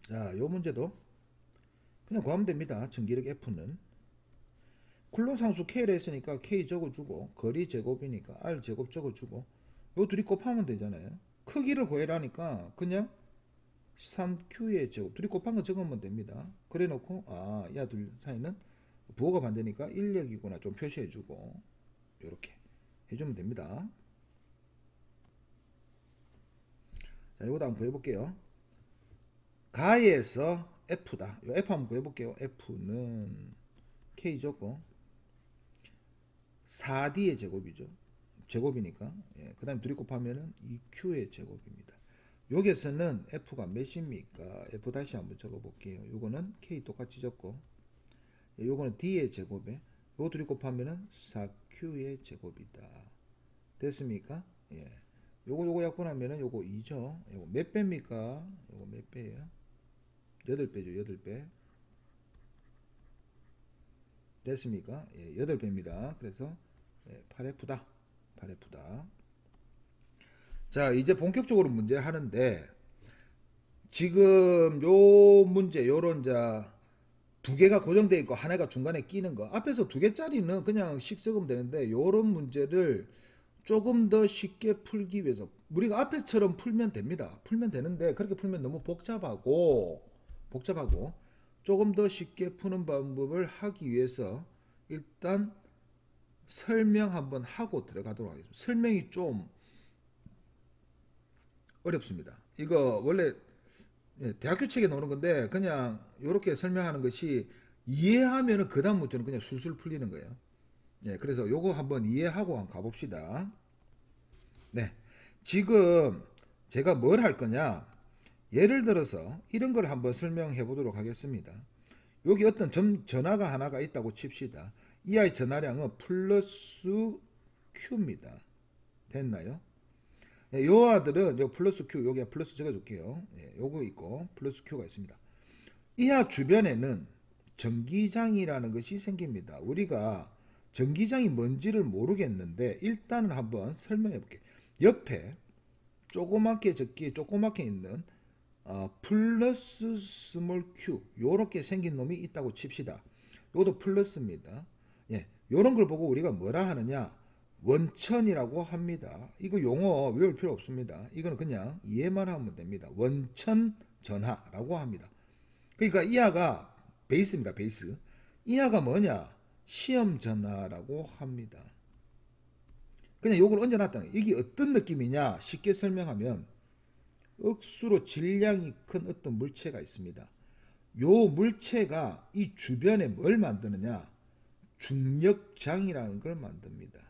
자, 요 문제도 그냥 구하면 됩니다. 전기력 F는 쿨론 상수 K를 했으니까 K 적어주고 거리 제곱이니까 R 제곱 적어주고 요 둘이 곱하면 되잖아요. 크기를 구해라니까 그냥 3Q의 제곱 둘이 곱한 거 적으면 됩니다. 그래 놓고 야 둘 사이는 부호가 반대니까 인력이구나 좀 표시해주고 요렇게 해주면 됩니다. 자, 이거 한번 구해볼게요. 가에서 F다. 요 F 한번 구해볼게요. F는 K 줬고 4D의 제곱이죠. 제곱이니까. 예, 그 다음에 둘이 곱하면은 2Q의 제곱입니다. 여기에서는 F가 몇입니까? F 다시 한번 적어볼게요. 요거는 K 똑같이 적고 예, 요거는 D의 제곱에 요거 둘이 곱하면은 4Q의 제곱이다. 됐습니까? 예. 요거 약분하면은 요거 2죠. 요거 몇 배입니까? 요거 몇 배예요? 8배죠. 8배. 됐습니까? 예, 8배입니다. 그래서 8F다. 8F다. 자, 이제 본격적으로 문제 하는데 지금 요 문제 요런 자 두 개가 고정되어 있고 하나가 중간에 끼는 거 앞에서 두 개짜리는 그냥 식 적으면 되는데 요런 문제를 조금 더 쉽게 풀기 위해서 우리가 앞에처럼 풀면 됩니다. 풀면 되는데 그렇게 풀면 너무 복잡하고 조금 더 쉽게 푸는 방법을 하기 위해서 일단 설명 한번 하고 들어가도록 하겠습니다. 설명이 좀 어렵습니다. 이거 원래 대학교 책에 나오는 건데 그냥 이렇게 설명하는 것이 이해하면은 그 다음 문제는 그냥 술술 풀리는 거예요. 그래서 요거 한번 이해하고 한번 가봅시다. 네. 지금 제가 뭘 할 거냐? 예를 들어서 이런 걸 한번 설명해 보도록 하겠습니다. 여기 어떤 전하가 하나가 있다고 칩시다. 이 아이 전하량은 플러스 Q입니다. 됐나요? 요 아들은 요 플러스 Q, 여기에 플러스 적어줄게요. 요거 있고 플러스 Q가 있습니다. 이하 주변에는 전기장이라는 것이 생깁니다. 우리가 전기장이 뭔지를 모르겠는데 일단은 한번 설명해 볼게요. 옆에 조그맣게 적기에 조그맣게 있는 플러스 스몰 q 요렇게 생긴 놈이 있다고 칩시다. 요것도 플러스입니다. 예, 요런 걸 보고 우리가 뭐라 하느냐? 원천이라고 합니다. 이거 용어 외울 필요 없습니다. 이거는 그냥 이해만 하면 됩니다. 원천 전하라고 합니다. 그러니까 이하가 베이스입니다. 베이스. 이하가 뭐냐? 시험 전하라고 합니다. 그냥 요걸 얹어놨다. 이게 어떤 느낌이냐? 쉽게 설명하면 억수로 질량이 큰 어떤 물체가 있습니다. 요 물체가 이 주변에 뭘 만드느냐? 중력장이라는 걸 만듭니다.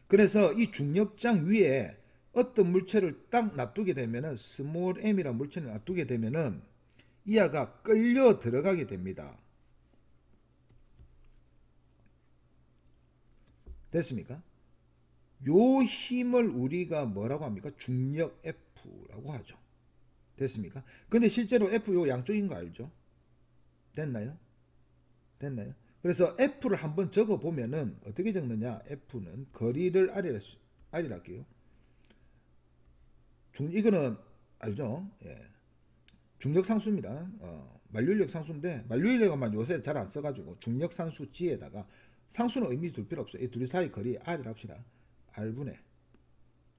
그래서 이 중력장 위에 어떤 물체를 딱 놔두게 되면은 스몰 m이라는 물체를 놔두게 되면은 이하가 끌려 들어가게 됩니다. 됐습니까? 요 힘을 우리가 뭐라고 합니까? 중력 F라고 하죠. 됐습니까? 근데 실제로 F 요 양쪽인 거 알죠? 됐나요? 됐나요? 그래서 F를 한번 적어 보면은 어떻게 적느냐? F는 거리를 R이라 할게요. 이거는 알죠? 예. 중력 상수입니다. 만류인력 상수인데 만류인력만 요새 잘 안 써가지고 중력 상수 G에다가 상수는 의미 둘 필요 없어요. 이 둘이 사이 거리 R이라 합시다. R분의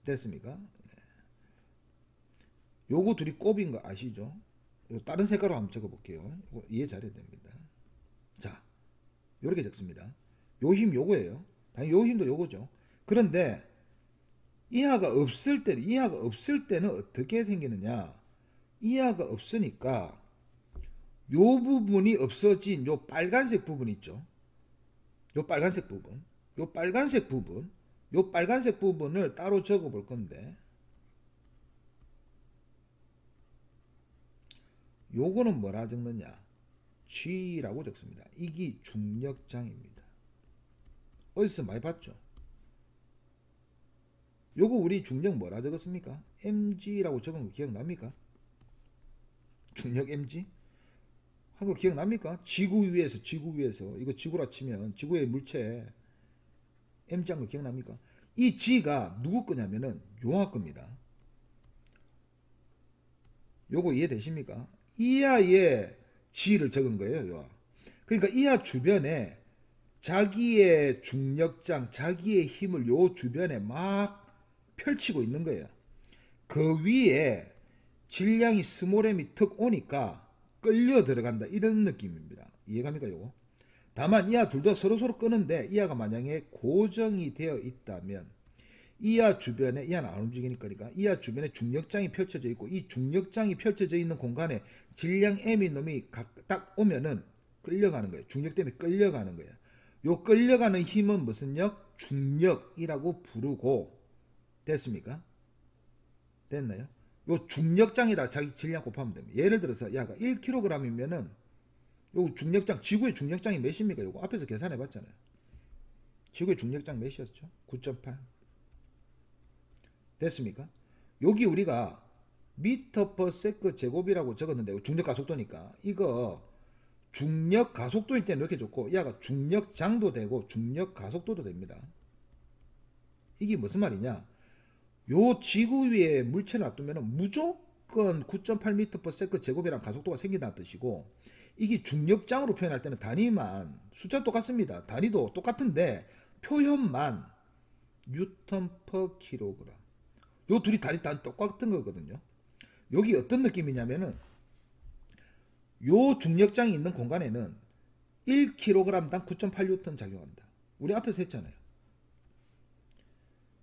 됐습니까? 요거 둘이 곱인 거 아시죠? 다른 색깔로 한번 적어볼게요. 이해 잘해야 됩니다. 자, 요렇게 적습니다. 요 힘 요거예요. 당연히 요 힘도 요거죠. 그런데 이하가 없을 때는 어떻게 생기느냐? 이하가 없으니까 요 부분이 없어진 요 빨간색 부분 있죠. 요 빨간색 부분을 따로 적어 볼 건데 요거는 뭐라 적느냐? G라고 적습니다. 이게 중력장입니다. 어디서 많이 봤죠? 요거 우리 중력 뭐라 적었습니까? mg라고 적은 거 기억납니까? 중력 mg? 한 거 기억납니까? 지구 위에서 이거 지구라 치면 지구의 물체 mg 한 거 기억납니까? 이 g가 누구 거냐면은 용화 겁니다. 요거 이해되십니까? 이하의 G를 적은 거예요. 요. 그러니까 이하 주변에 자기의 중력장, 자기의 힘을 요 주변에 막 펼치고 있는 거예요. 그 위에 질량이 스몰 m이 턱 오니까 끌려 들어간다. 이런 느낌입니다. 이해갑니까 요거? 다만 이하 둘 다 서로서로 끄는데 이하가 만약에 고정이 되어 있다면 이하 주변에 이하는 안 움직이니까 그러니까 이하 주변에 중력장이 펼쳐져 있고 이 중력장이 펼쳐져 있는 공간에 질량 m인 놈이 딱 오면은 끌려가는 거예요. 중력 때문에 끌려가는 거예요. 요 끌려가는 힘은 무슨 력? 중력이라고 부르고 됐습니까? 됐나요? 요 중력장에다 자기 질량 곱하면 됩니다. 예를 들어서 야가 1kg이면은 요 중력장 지구의 중력장이 몇입니까? 요거 앞에서 계산해 봤잖아요. 지구의 중력장 몇이었죠? 9.8 됐습니까? 여기 우리가 미터 퍼 세크 제곱이라고 적었는데 중력 가속도니까 이거 중력 가속도일 때는 이렇게 좋고 야가 중력장도 되고 중력 가속도도 됩니다. 이게 무슨 말이냐? 요 지구 위에 물체를 놔두면 무조건 9.8m per s 제곱이란 가속도가 생긴다는 뜻이고 이게 중력장으로 표현할 때는 단위만 숫자 똑같습니다. 단위도 똑같은데 표현만 뉴턴 per 킬로그램. 요 둘이 단위 똑같은 거거든요. 여기 어떤 느낌이냐면은 요 중력장이 있는 공간에는 1kg당 9.8N 작용한다. 우리 앞에서 했잖아요.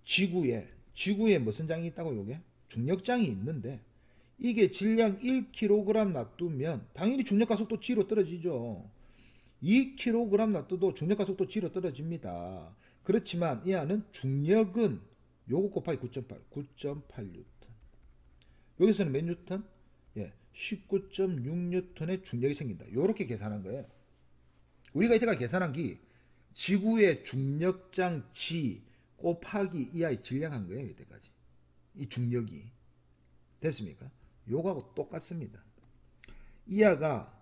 지구에 무슨 장이 있다고 요게? 중력장이 있는데 이게 질량 1kg 놔두면 당연히 중력가속도 G로 떨어지죠. 2kg 놔둬도 중력가속도 G로 떨어집니다. 그렇지만 이 안은 중력은 요거 곱하기 9.8N. 여기서는 몇 뉴턴? 예, 19.6N의 중력이 생긴다. 요렇게 계산한 거예요. 우리가 이때까지 계산한 게 지구의 중력장 G 곱하기 이하의 질량한 거예요. 이때까지. 이 중력이. 됐습니까? 요거하고 똑같습니다. 이하가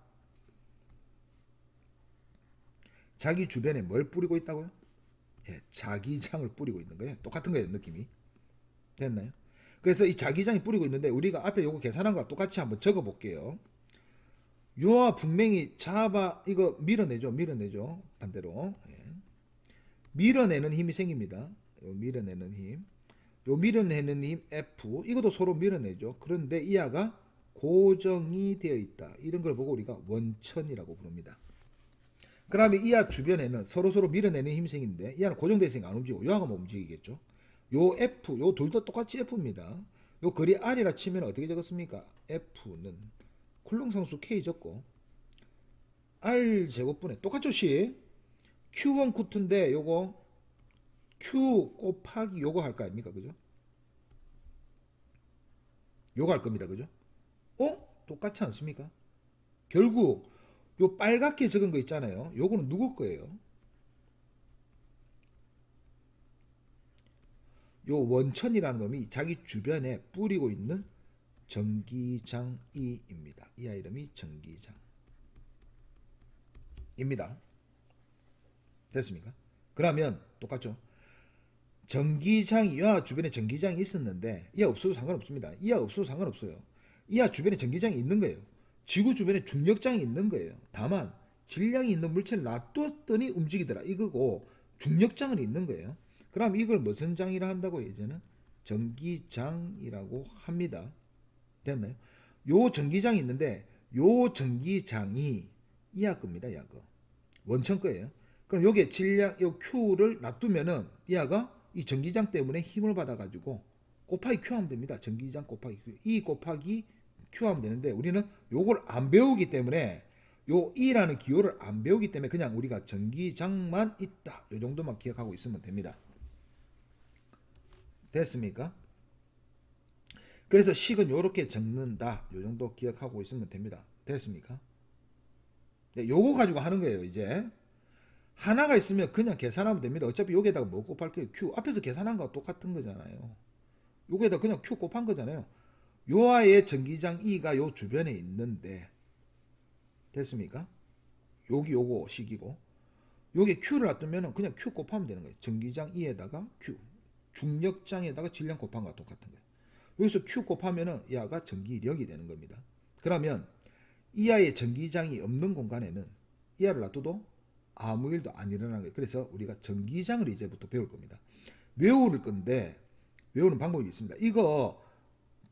자기 주변에 뭘 뿌리고 있다고요? 예, 자기장을 뿌리고 있는 거예요. 똑같은 거예요. 느낌이. 됐나요? 그래서 이 자기장이 뿌리고 있는데 우리가 앞에 요거 계산한 거와 똑같이 한번 적어 볼게요. 요와 분명히 이거 밀어내죠. 반대로. 예. 밀어내는 힘이 생깁니다. 요 밀어내는 힘. 요 밀어내는 힘 F. 이것도 서로 밀어내죠. 그런데 이하가 고정이 되어 있다. 이런 걸 보고 우리가 원천이라고 부릅니다. 그러면 이하 주변에는 서로서로 밀어내는 힘이 생기는데 이하는 고정되어 있으니까 안 움직이고 요하가 뭐 움직이겠죠. 요 F, 요 둘도 똑같이 F입니다. 요 거리 R이라 치면 어떻게 적었습니까? F는 쿨롱상수 K 적고 R 제곱분에 똑같죠 시 Q1 쿠트인데 요거 Q 곱하기 요거 할 거 아닙니까? 그죠? 요거 할 겁니다. 그죠? 똑같지 않습니까? 결국 요 빨갛게 적은 거 있잖아요. 요거는 누구 거예요? 요 원천이라는 놈이 자기 주변에 뿌리고 있는 전기장이입니다. 이 아이 이름이 전기장입니다. 됐습니까? 그러면 똑같죠? 전기장이 이하 주변에 전기장이 있었는데 이하 없어도 상관없습니다. 이하 없어도 상관없어요. 이하 주변에 전기장이 있는 거예요. 지구 주변에 중력장이 있는 거예요. 다만 질량이 있는 물체를 놔뒀더니 움직이더라 이거고 중력장은 있는 거예요. 그럼 이걸 무슨 장이라 한다고 이제는 전기장이라고 합니다. 됐나요? 요 전기장이 있는데 요 전기장이 이하 겁니다. 이하 거. 원천 거예요. 그럼 요게 질량 요 Q를 놔두면은 이하가 이 전기장 때문에 힘을 받아가지고 곱하기 Q 하면 됩니다. 전기장 곱하기 Q. E 곱하기 Q 하면 되는데 우리는 요걸 안 배우기 때문에 요 E라는 기호를 안 배우기 때문에 그냥 우리가 전기장만 있다. 요 정도만 기억하고 있으면 됩니다. 됐습니까? 그래서 식은 요렇게 적는다. 요 정도 기억하고 있으면 됩니다. 됐습니까? 네, 요거 가지고 하는 거예요. 이제 하나가 있으면 그냥 계산하면 됩니다. 어차피 여기에다가 뭐 곱할게요? Q. 앞에서 계산한 거와 똑같은 거잖아요. 여기에다 그냥 Q 곱한 거잖아요. 요아의 전기장 E가 요 주변에 있는데 됐습니까? 요거 식이고 요게 Q를 놔두면 그냥 Q 곱하면 되는 거예요. 전기장 E에다가 Q. 중력장에다가 질량 곱한 거와 똑같은 거예요. 여기서 Q 곱하면은 이하가 전기력이 되는 겁니다. 그러면 이하의 전기장이 없는 공간에는 이하를 놔둬도 아무 일도 안 일어나는 거예요. 그래서 우리가 전기장을 이제부터 배울 겁니다. 외울 건데 외우는 방법이 있습니다. 이거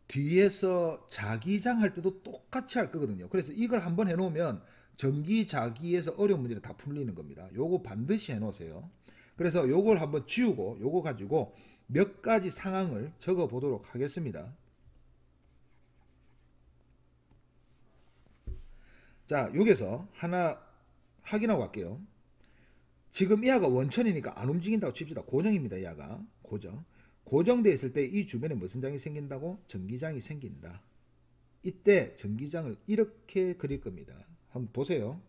뒤에서 자기장 할 때도 똑같이 할 거거든요. 그래서 이걸 한번 해놓으면 전기자기에서 어려운 문제를 다 풀리는 겁니다. 요거 반드시 해놓으세요. 그래서 요걸 한번 지우고 요거 가지고 몇 가지 상황을 적어 보도록 하겠습니다. 자, 여기서 하나 확인하고 갈게요. 지금 이하가 원천이니까 안 움직인다고 칩시다. 고정입니다. 이하가 고정. 고정되어 있을 때 이 주변에 무슨 장이 생긴다고? 전기장이 생긴다. 이때 전기장을 이렇게 그릴 겁니다. 한번 보세요.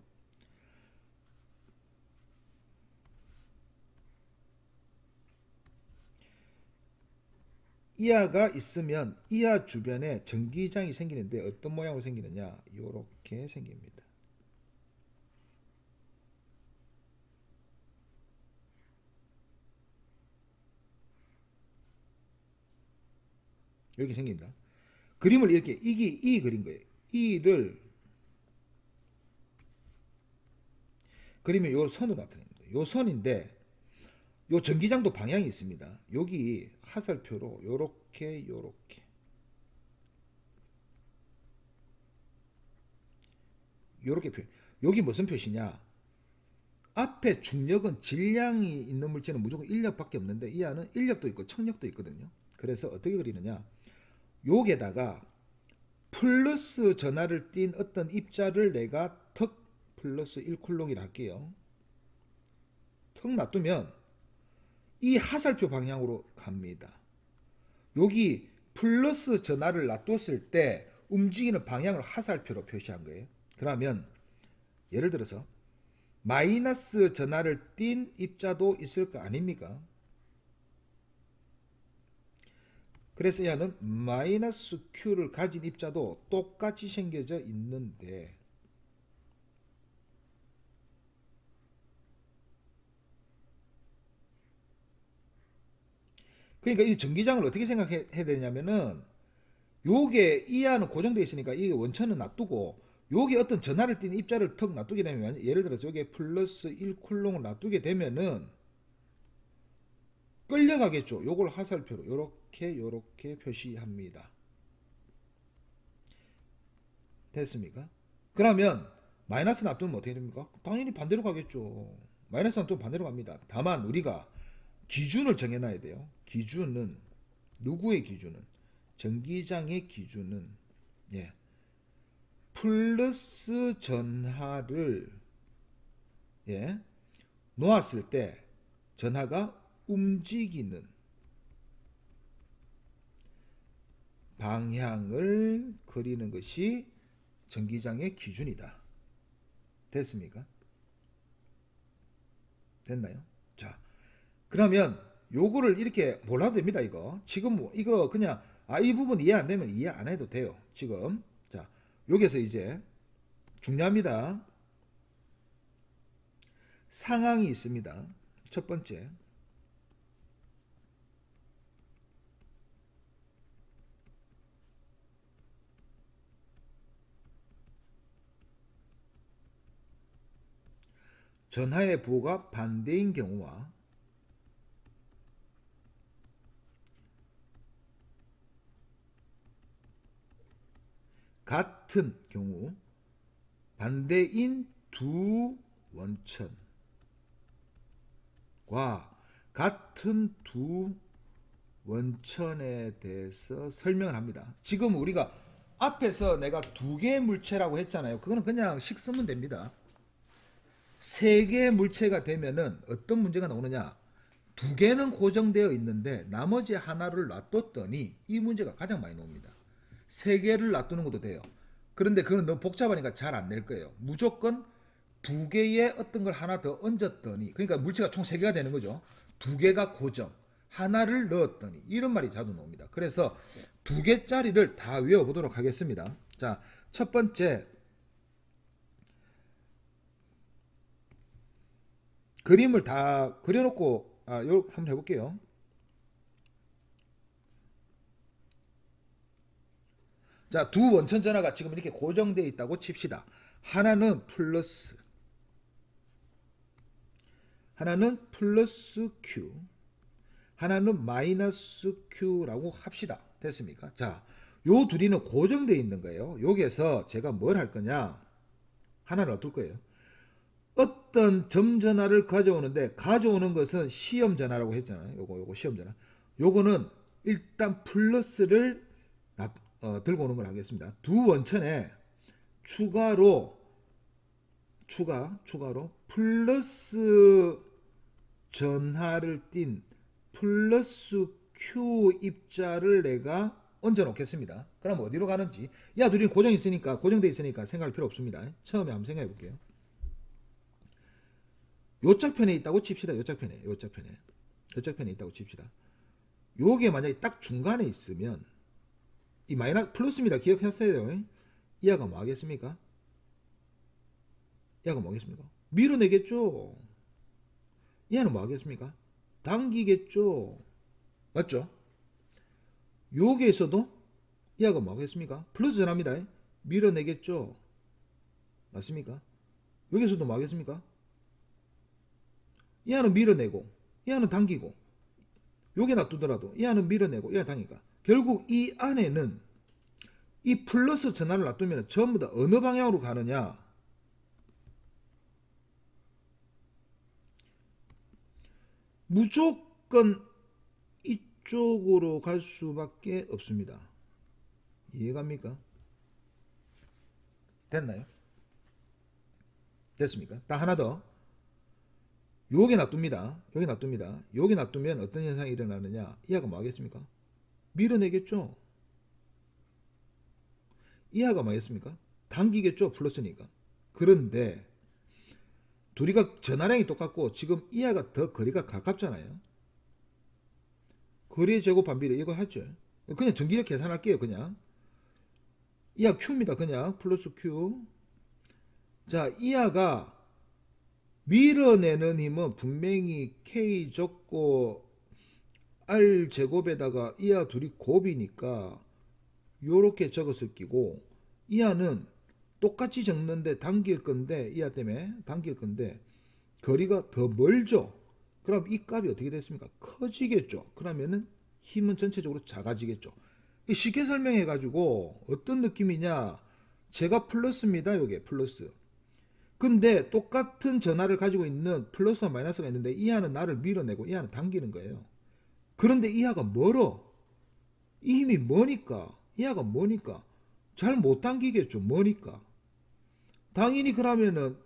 이하가 있으면 이하 주변에 전기장이 생기는데 어떤 모양으로 생기느냐? 이렇게 생깁니다. 이렇게 생깁니다. 그림을 이렇게 이 그린 거예요. 이를 그리면 요 선으로 나타냅니다. 요 선인데 요 전기장도 방향이 있습니다. 여기 화살표로 요렇게 표. 여기 무슨 표시냐? 앞에 중력은 질량이 있는 물체는 무조건 인력밖에 없는데 이 안은 인력도 있고 청력도 있거든요. 그래서 어떻게 그리느냐? 여기에다가 플러스 전하를 띤 어떤 입자를 내가 턱 플러스 1쿨롱이라 할게요. 턱 놔두면 이 화살표 방향으로 갑니다. 여기 플러스 전하를 놔뒀을 때 움직이는 방향을 화살표로 표시한 거예요. 그러면 예를 들어서 마이너스 전하를 띤 입자도 있을 거 아닙니까? 그래서 얘는 마이너스 Q를 가진 입자도 똑같이 생겨져 있는데 그러니까 이 전기장을 어떻게 생각해야 되냐면은 요게 이하는 고정되어 있으니까 이 원천은 놔두고 요게 어떤 전하를 띤 입자를 턱 놔두게 되면 예를 들어서 요게 플러스 1쿨롱을 놔두게 되면은 끌려가겠죠. 요걸 화살표로 요렇게 표시합니다. 됐습니까? 그러면 마이너스 놔두면 어떻게 됩니까? 당연히 반대로 가겠죠. 마이너스 놔두면 반대로 갑니다. 다만 우리가 기준을 정해놔야 돼요. 기준은 누구의 기준은? 전기장의 기준은 플러스 전하를 놓았을 때 전하가 움직이는 방향을 그리는 것이 전기장의 기준이다. 됐습니까? 됐나요? 자, 그러면 요거를 이렇게 몰라도 됩니다. 이거 지금 이거 그냥 이 부분 이해 안 되면 이해 안 해도 돼요. 지금 자, 여기서 이제 중요합니다. 상황이 있습니다. 첫 번째, 전하의 부호가 반대인 경우와 같은 경우 반대인 두 원천과 같은 두 원천에 대해서 설명을 합니다. 지금 우리가 앞에서 내가 두 개의 물체라고 했잖아요. 그거는 그냥 식 쓰면 됩니다. 세 개의 물체가 되면은 어떤 문제가 나오느냐? 두 개는 고정되어 있는데 나머지 하나를 놔뒀더니 이 문제가 가장 많이 나옵니다. 세 개를 놔두는 것도 돼요. 그런데 그건 너무 복잡하니까 잘 안 낼 거예요. 무조건 두 개의 어떤 걸 하나 더 얹었더니, 그러니까 물체가 총 세 개가 되는 거죠. 두 개가 고정, 하나를 넣었더니, 이런 말이 자주 나옵니다. 그래서 두 개짜리를 다 외워보도록 하겠습니다. 자, 첫 번째, 그림을 다 그려놓고 요 한번 해볼게요. 자, 두 원천 전화가 지금 이렇게 고정되어 있다고 칩시다. 하나는 플러스, 하나는 플러스 Q, 하나는 마이너스 Q라고 합시다. 됐습니까? 자, 요 둘이는 고정되어 있는 거예요. 여기에서 제가 뭘 할 거냐? 하나를 얻을 거예요. 어떤 점 전화를 가져오는데, 가져오는 것은 시험 전화라고 했잖아요. 요거 시험 전화. 요거는 일단 플러스를 들고 오는 걸 하겠습니다. 두 원천에 추가로 플러스 전하를 띈 플러스 Q 입자를 내가 얹어 놓겠습니다. 그럼 어디로 가는지, 야 둘이 고정돼 있으니까 생각할 필요 없습니다. 처음에 한번 생각해 볼게요. 요짝편에 있다고 칩시다. 요짝편에 있다고 칩시다. 요게 만약에 딱 중간에 있으면 이 마이너스 플러스입니다. 기억하세요. 이하가 뭐 하겠습니까? 밀어내겠죠. 이하는 뭐 하겠습니까? 당기겠죠. 맞죠? 여기에서도 이하가 뭐 하겠습니까? 플러스 전합니다. 밀어내겠죠. 맞습니까? 여기서도 뭐 하겠습니까? 이하는 밀어내고 이하는 당기고, 요게 놔두더라도 이하는 밀어내고 이하는 당기니까 결국 이 안에는 이 플러스 전하를 놔두면 전부 다 어느 방향으로 가느냐? 무조건 이쪽으로 갈 수밖에 없습니다. 이해갑니까? 됐나요? 됐습니까? 딱 하나 더. 요게 놔둡니다. 여기 놔두면 어떤 현상이 일어나느냐? 이하가 뭐 하겠습니까? 밀어내겠죠. 이하가 뭐 하겠습니까? 당기겠죠. 플러스니까. 그런데 둘이가 전하량이 똑같고 지금 이하가 더 거리가 가깝잖아요. 거리 제곱 반비례 이거 하죠. 그냥 전기력 계산할게요. 그냥 이하 Q입니다. 그냥 플러스 Q. 자, 이하가 밀어내는 힘은 분명히 K 적고 R 제곱에다가 이하 둘이 곱이니까 요렇게 적었을 끼고, 이하는 똑같이 적는데 당길 건데, 이하 때문에 당길 건데 거리가 더 멀죠. 그럼 이 값이 어떻게 됐습니까? 커지겠죠. 그러면은 힘은 전체적으로 작아지겠죠. 쉽게 설명해 가지고 어떤 느낌이냐? 제가 플러스입니다. 요게 플러스. 근데 똑같은 전하를 가지고 있는 플러스와 마이너스가 있는데 이하는 나를 밀어내고 이하는 당기는 거예요. 그런데 이하가 멀어. 이 힘이 뭐니까? 이하가 뭐니까? 잘 못 당기겠죠. 뭐니까? 당연히 그러면은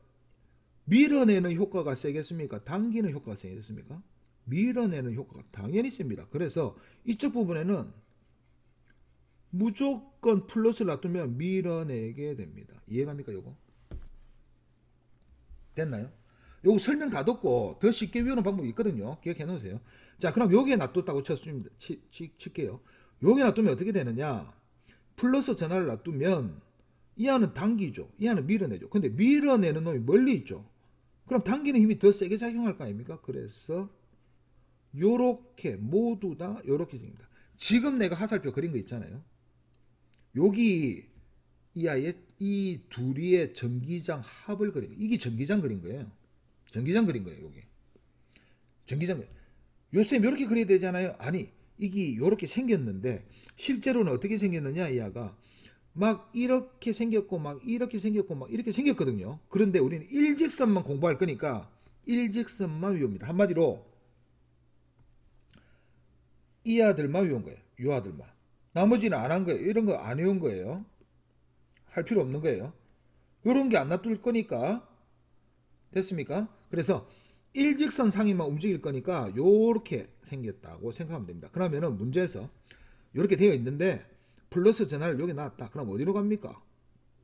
밀어내는 효과가 세겠습니까? 당기는 효과가 세겠습니까? 밀어내는 효과가 당연히 셉니다. 그래서 이쪽 부분에는 무조건 플러스를 놔두면 밀어내게 됩니다. 이해갑니까? 요거? 됐나요? 요거 설명 다 듣고 더 쉽게 외우는 방법이 있거든요. 기억해 놓으세요. 자, 그럼 여기에 놔뒀다고 칠게요. 여기에 놔두면 어떻게 되느냐? 플러스 전하를 놔두면 이하는 당기죠. 이하는 밀어내죠. 근데 밀어내는 놈이 멀리 있죠. 그럼 당기는 힘이 더 세게 작용할 거 아닙니까? 그래서 요렇게 모두 다 요렇게 생깁니다. 지금 내가 화살표 그린 거 있잖아요. 여기 이 둘이의 전기장 합을 그린 거예요. 이게 전기장 그린 거예요. 여기. 전기장. 요쌤 이렇게 그려야 되잖아요. 아니, 이게 요렇게 생겼는데 실제로는 어떻게 생겼느냐? 이하가 막 이렇게 생겼고 막 이렇게 생겼고 막 이렇게 생겼거든요. 그런데 우리는 일직선만 공부할 거니까 일직선만 외웁니다. 한마디로 이 아들만 외운 거예요. 요 아들만. 나머지는 안 한 거예요. 이런 거 안 외운 거예요. 할 필요 없는 거예요. 요런 게 안 놔둘 거니까. 됐습니까? 그래서 일직선 상위만 움직일 거니까 요렇게 생겼다고 생각하면 됩니다. 그러면은 문제에서 요렇게 되어 있는데 플러스 전하를 여기 놨다. 그럼 어디로 갑니까?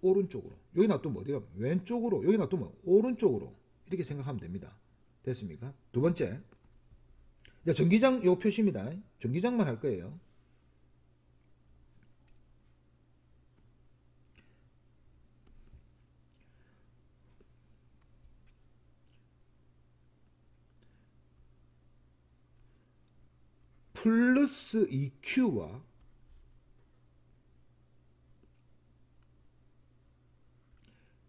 오른쪽으로. 여기 놔두면 어디로 갑니까? 왼쪽으로. 여기 놔두면 오른쪽으로. 이렇게 생각하면 됩니다. 됐습니까? 두 번째. 전기장 요 표시입니다. 전기장만 할 거예요. 플러스 EQ와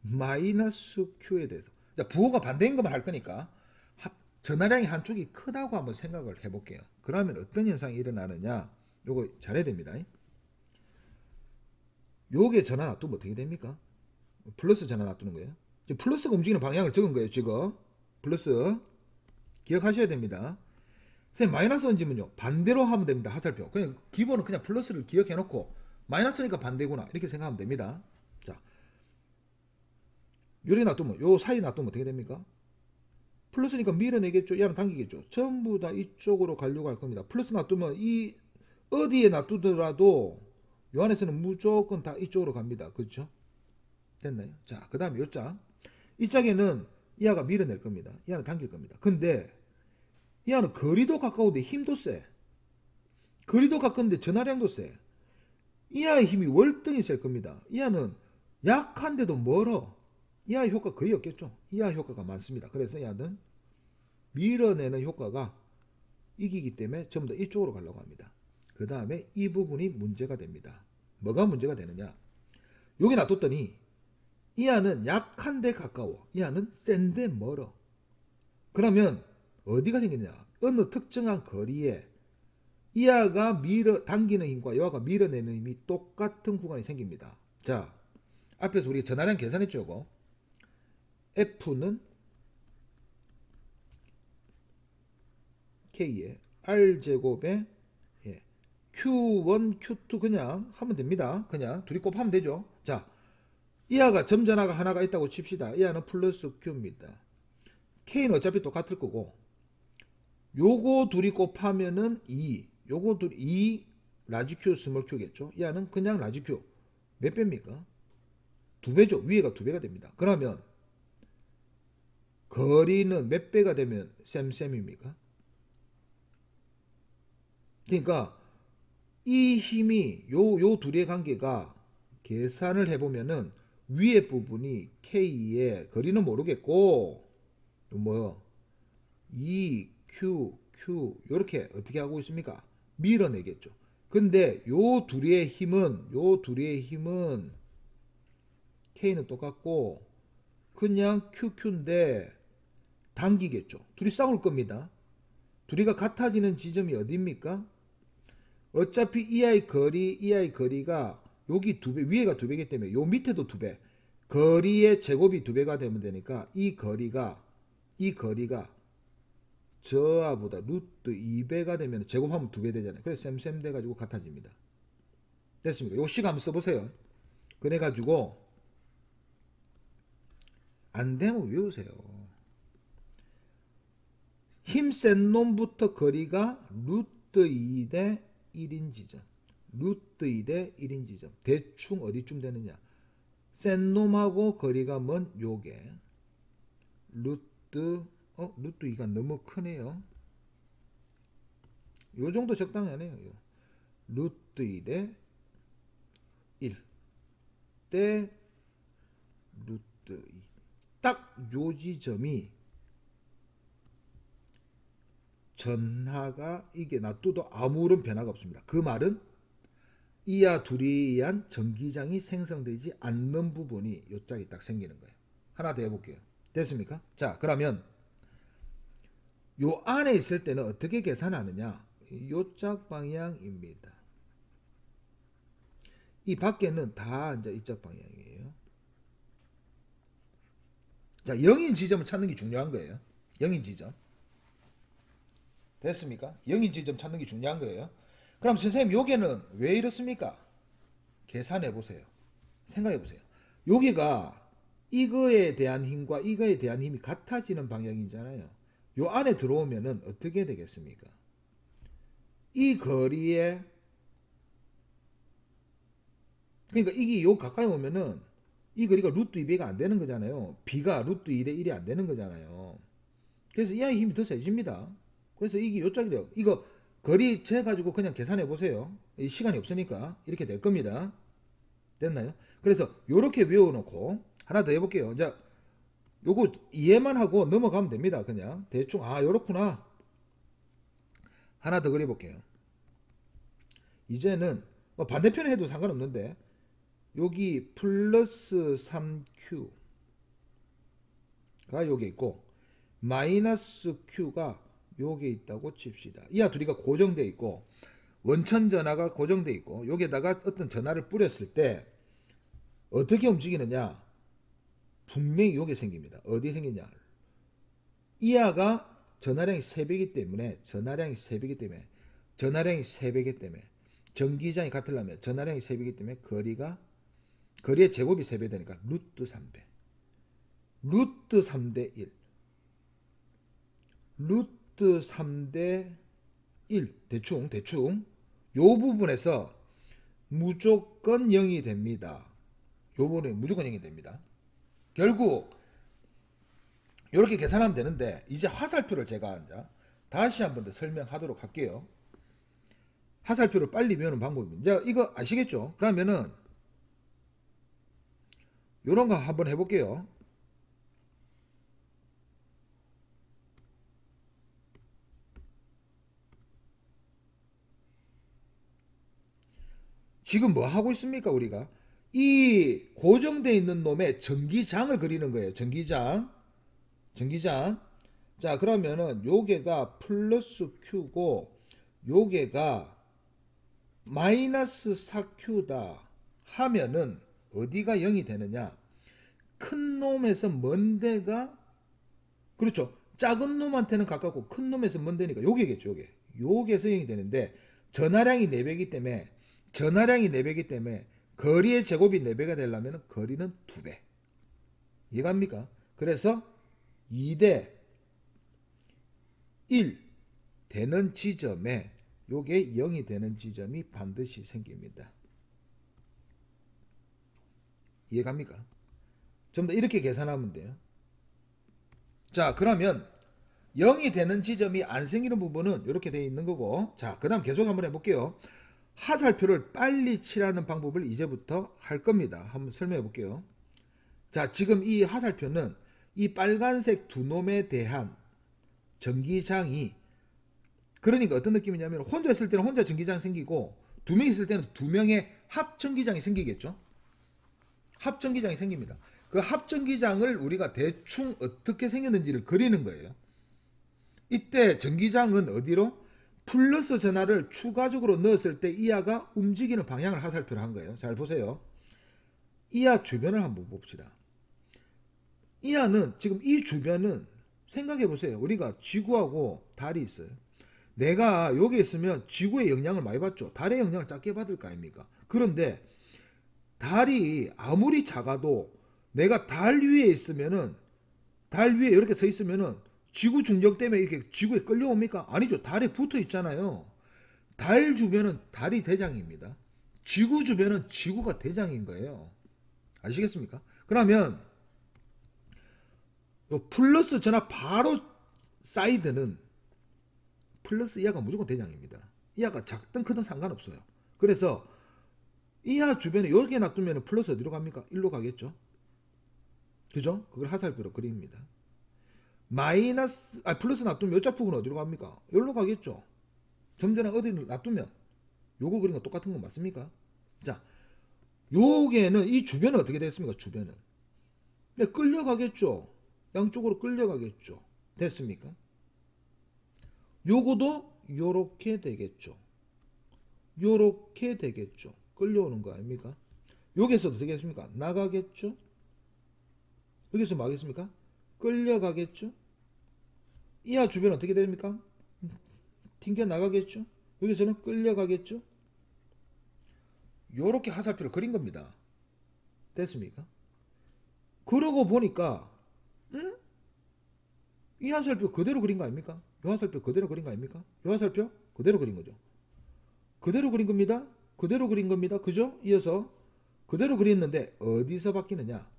마이너스 Q에 대해서. 자, 부호가 반대인 것만 할 거니까 전하량이 한쪽이 크다고 한번 생각을 해볼게요. 그러면 어떤 현상이 일어나느냐? 요거 잘해야 됩니다. 요게 전하 놔두면 어떻게 됩니까? 플러스 전하 놔두는 거예요. 지금 플러스가 움직이는 방향을 적은 거예요. 지금 플러스 기억하셔야 됩니다. 선생님 마이너스 얹으면요 반대로 하면 됩니다. 하살표. 그냥 기본은 그냥 플러스를 기억해 놓고 마이너스니까 반대구나 이렇게 생각하면 됩니다. 자, 요리 놔두면 요 사이 놔두면 어떻게 됩니까? 플러스니까 밀어내겠죠. 얘는 당기겠죠. 전부 다 이쪽으로 가려고 할 겁니다. 플러스 놔두면 이 어디에 놔두더라도 요 안에서는 무조건 다 이쪽으로 갑니다. 그렇죠? 됐나요? 자, 그 다음에 요 짝. 이 짝에는 이 아가 밀어낼 겁니다. 이 아는 당길 겁니다. 근데 이 아는 거리도 가까운데 힘도 세. 거리도 가까운데 전하량도 세. 이 아의 힘이 월등히 셀 겁니다. 이 아는 약한데도 멀어. 이 아의 효과 거의 없겠죠. 이 아의 효과가 많습니다. 그래서 이 아는 밀어내는 효과가 이기기 때문에 전부 다 이쪽으로 가려고 합니다. 그 다음에 이 부분이 문제가 됩니다. 뭐가 문제가 되느냐? 여기 놔뒀더니 이 아는 약한데 가까워. 이 아는 센데 멀어. 그러면 어디가 생기냐? 어느 특정한 거리에 이 아가 당기는 힘과 이 아가 밀어내는 힘이 똑같은 구간이 생깁니다. 자, 앞에서 우리가 전하량 계산했죠. 이거. F는 K에 R제곱에 Q1, Q2 그냥 하면 됩니다. 그냥 둘이 곱하면 되죠. 자, 이 아가 점전하가 하나가 있다고 칩시다. 이 아는 플러스 Q입니다. K는 어차피 똑같을 거고 요거 둘이 곱하면은 2 요거 둘이 2 라지 Q 스몰 Q겠죠. 이 아는 그냥 라지 Q 몇 배입니까? 2배죠. 위에가 2배가 됩니다. 그러면 거리는 몇 배가 되면 쌤입니까? 그러니까 이 힘이 요 둘의 관계가 계산을 해보면은 위에 부분이 K의 거리는 모르겠고 뭐 2Q 이렇게 어떻게 하고 있습니까? 밀어내겠죠. 근데 요 둘의 힘은 K는 똑같고 그냥 QQ인데 당기겠죠. 둘이 싸울 겁니다. 둘이가 같아지는 지점이 어디입니까? 어차피 이 아이 거리가 여기 2배, 위에가 2배이기 때문에 요 밑에도 2배. 거리의 제곱이 2배가 되면 되니까 이 거리가 저하보다 루트 2배가 되면 제곱하면 2배 되잖아요. 그래서 쌤 돼가지고 같아집니다. 됐습니까? 요 식 한번 써보세요. 그래가지고 안 되면 외우세요. 힘센 놈부터 거리가 루트 2 대 1인 지점. 루트 2 대 1인 지점. 대충 어디쯤 되느냐. 센 놈하고 거리가 먼 요게 루트 2가 너무 크네요. 요 정도 적당하네요. 루트 2 대 1 대 루트 2. 딱 요 지점이 전하가 이게 놔둬도 아무런 변화가 없습니다. 그 말은 이와 둘에 의한 전기장이 생성되지 않는 부분이 요 짝이 딱 생기는 거예요. 하나 더 해볼게요. 됐습니까? 자, 그러면 요 안에 있을 때는 어떻게 계산하느냐? 요 짝 방향입니다. 이 밖에는 다 이제 이쪽 방향이에요. 자, 0인 지점을 찾는 게 중요한 거예요. 0인 지점. 됐습니까? 0인 지점 찾는 게 중요한 거예요. 그럼 선생님 여기는 왜 이렇습니까? 계산해 보세요. 생각해 보세요. 여기가 이거에 대한 힘과 이거에 대한 힘이 같아지는 방향이잖아요. 요 안에 들어오면은 어떻게 되겠습니까? 이 거리에 그러니까 이게 요 가까이 오면은 이 거리가 루트 2배가 안 되는 거잖아요. B가 루트 2 대 1이 안 되는 거잖아요. 그래서 이 아이 힘이 더 세집니다. 그래서 이게 요 짝이래요. 이거 거리 재가지고 그냥 계산해 보세요. 시간이 없으니까 이렇게 될 겁니다. 됐나요? 그래서 요렇게 외워놓고 하나 더 해볼게요. 자, 요거 이해만 하고 넘어가면 됩니다. 그냥 대충 요렇구나. 하나 더 그려볼게요. 이제는 반대편에 해도 상관없는데 여기 플러스 3Q 요게 있고 마이너스 Q가 요게 있다고 칩시다. 이하 둘이가 고정되어 있고 원천 전하가 고정되어 있고 여기에다가 어떤 전하를 뿌렸을 때 어떻게 움직이느냐? 분명히 요게 생깁니다. 어디에 생기냐? 이하가 전하량이 3배이기 때문에 전하량이 3배이기 때문에 전기장이 같으려면 전하량이 3배이기 때문에 거리의 제곱이 3배 되니까 루트 3배. 루트 3대 1. 루트 3대 1. 대충 요 부분에서 무조건 0이 됩니다. 요 부분에 무조건 0이 됩니다. 결국 이렇게 계산하면 되는데 이제 화살표를 제가 이제 다시 한번 더 설명하도록 할게요. 화살표를 빨리 외우는 방법입니다. 이제 이거 아시겠죠? 그러면은 요런 거 한번 해볼게요. 지금 뭐 하고 있습니까? 우리가 이 고정되어 있는 놈의 전기장을 그리는 거예요. 전기장. 자, 그러면은 요게가 플러스 Q고 요게가 마이너스 4Q다 하면은 어디가 0이 되느냐? 큰 놈에서 먼 데가, 그렇죠, 작은 놈한테는 가깝고 큰 놈에서 먼 데니까 요게겠죠. 요게에서 0이 되는데 전하량이 4배이기 때문에 거리의 제곱이 4배가 되려면 거리는 2배. 이해갑니까? 그래서 2대 1 되는 지점에 요게 0이 되는 지점이 반드시 생깁니다. 이해갑니까? 좀 더 이렇게 계산하면 돼요. 자, 그러면 0이 되는 지점이 안 생기는 부분은 이렇게 되어 있는 거고, 자, 그 다음 계속 한번 해볼게요. 화살표를 빨리 칠하는 방법을 이제부터 할 겁니다. 한번 설명해 볼게요. 자, 지금 이 화살표는 이 빨간색 두 놈에 대한 전기장이, 그러니까 어떤 느낌이냐면 혼자 있을 때는 혼자 전기장 생기고 두 명 있을 때는 두 명의 합전기장이 생기겠죠. 합전기장이 생깁니다. 그 합전기장을 우리가 대충 어떻게 생겼는지를 그리는 거예요. 이때 전기장은 어디로? 플러스 전하를 추가적으로 넣었을 때 이하가 움직이는 방향을 화살표로 한 거예요. 잘 보세요. 이하 주변을 한번 봅시다. 이하는 지금 이 주변은 생각해 보세요. 우리가 지구하고 달이 있어요. 내가 여기 있으면 지구의 영향을 많이 받죠. 달의 영향을 작게 받을 거 아닙니까? 그런데 달이 아무리 작아도 내가 달 위에 있으면은, 달 위에 이렇게 서 있으면은 지구 중력 때문에 이렇게 지구에 끌려옵니까? 아니죠. 달에 붙어 있잖아요. 달 주변은 달이 대장입니다. 지구 주변은 지구가 대장인 거예요. 아시겠습니까? 그러면 플러스 전하 바로 사이드는 플러스 이하가 무조건 대장입니다. 이하가 작든 크든 상관없어요. 그래서 이하 주변에 여기에 놔두면 플러스 어디로 갑니까? 1로 가겠죠. 그죠? 그걸 화살표로 그립니다. 플러스 놔두면 이 짝부분 어디로 갑니까? 여기로 가겠죠. 좀 전에 어디를 놔두면 요거 그린 거 똑같은 거 맞습니까? 자, 요게는 이 주변은 어떻게 됐습니까? 주변은 끌려가겠죠. 양쪽으로 끌려가겠죠. 됐습니까? 요거도 요렇게 되겠죠. 요렇게 되겠죠. 끌려오는 거 아닙니까? 여기서도 되겠습니까? 나가겠죠. 여기서 뭐 하겠습니까? 끌려가겠죠. 이하 주변 어떻게 됩니까? 튕겨 나가겠죠. 여기서는 끌려가겠죠. 요렇게 화살표를 그린 겁니다. 됐습니까? 그러고 보니까 이 화살표 그대로 그린 거 아닙니까? 이 화살표 그대로 그린 거 아닙니까? 이 화살표 그대로 그린 거죠. 그대로 그린 겁니다. 그대로 그린 겁니다. 그죠? 이어서 그대로 그렸는데 어디서 바뀌느냐?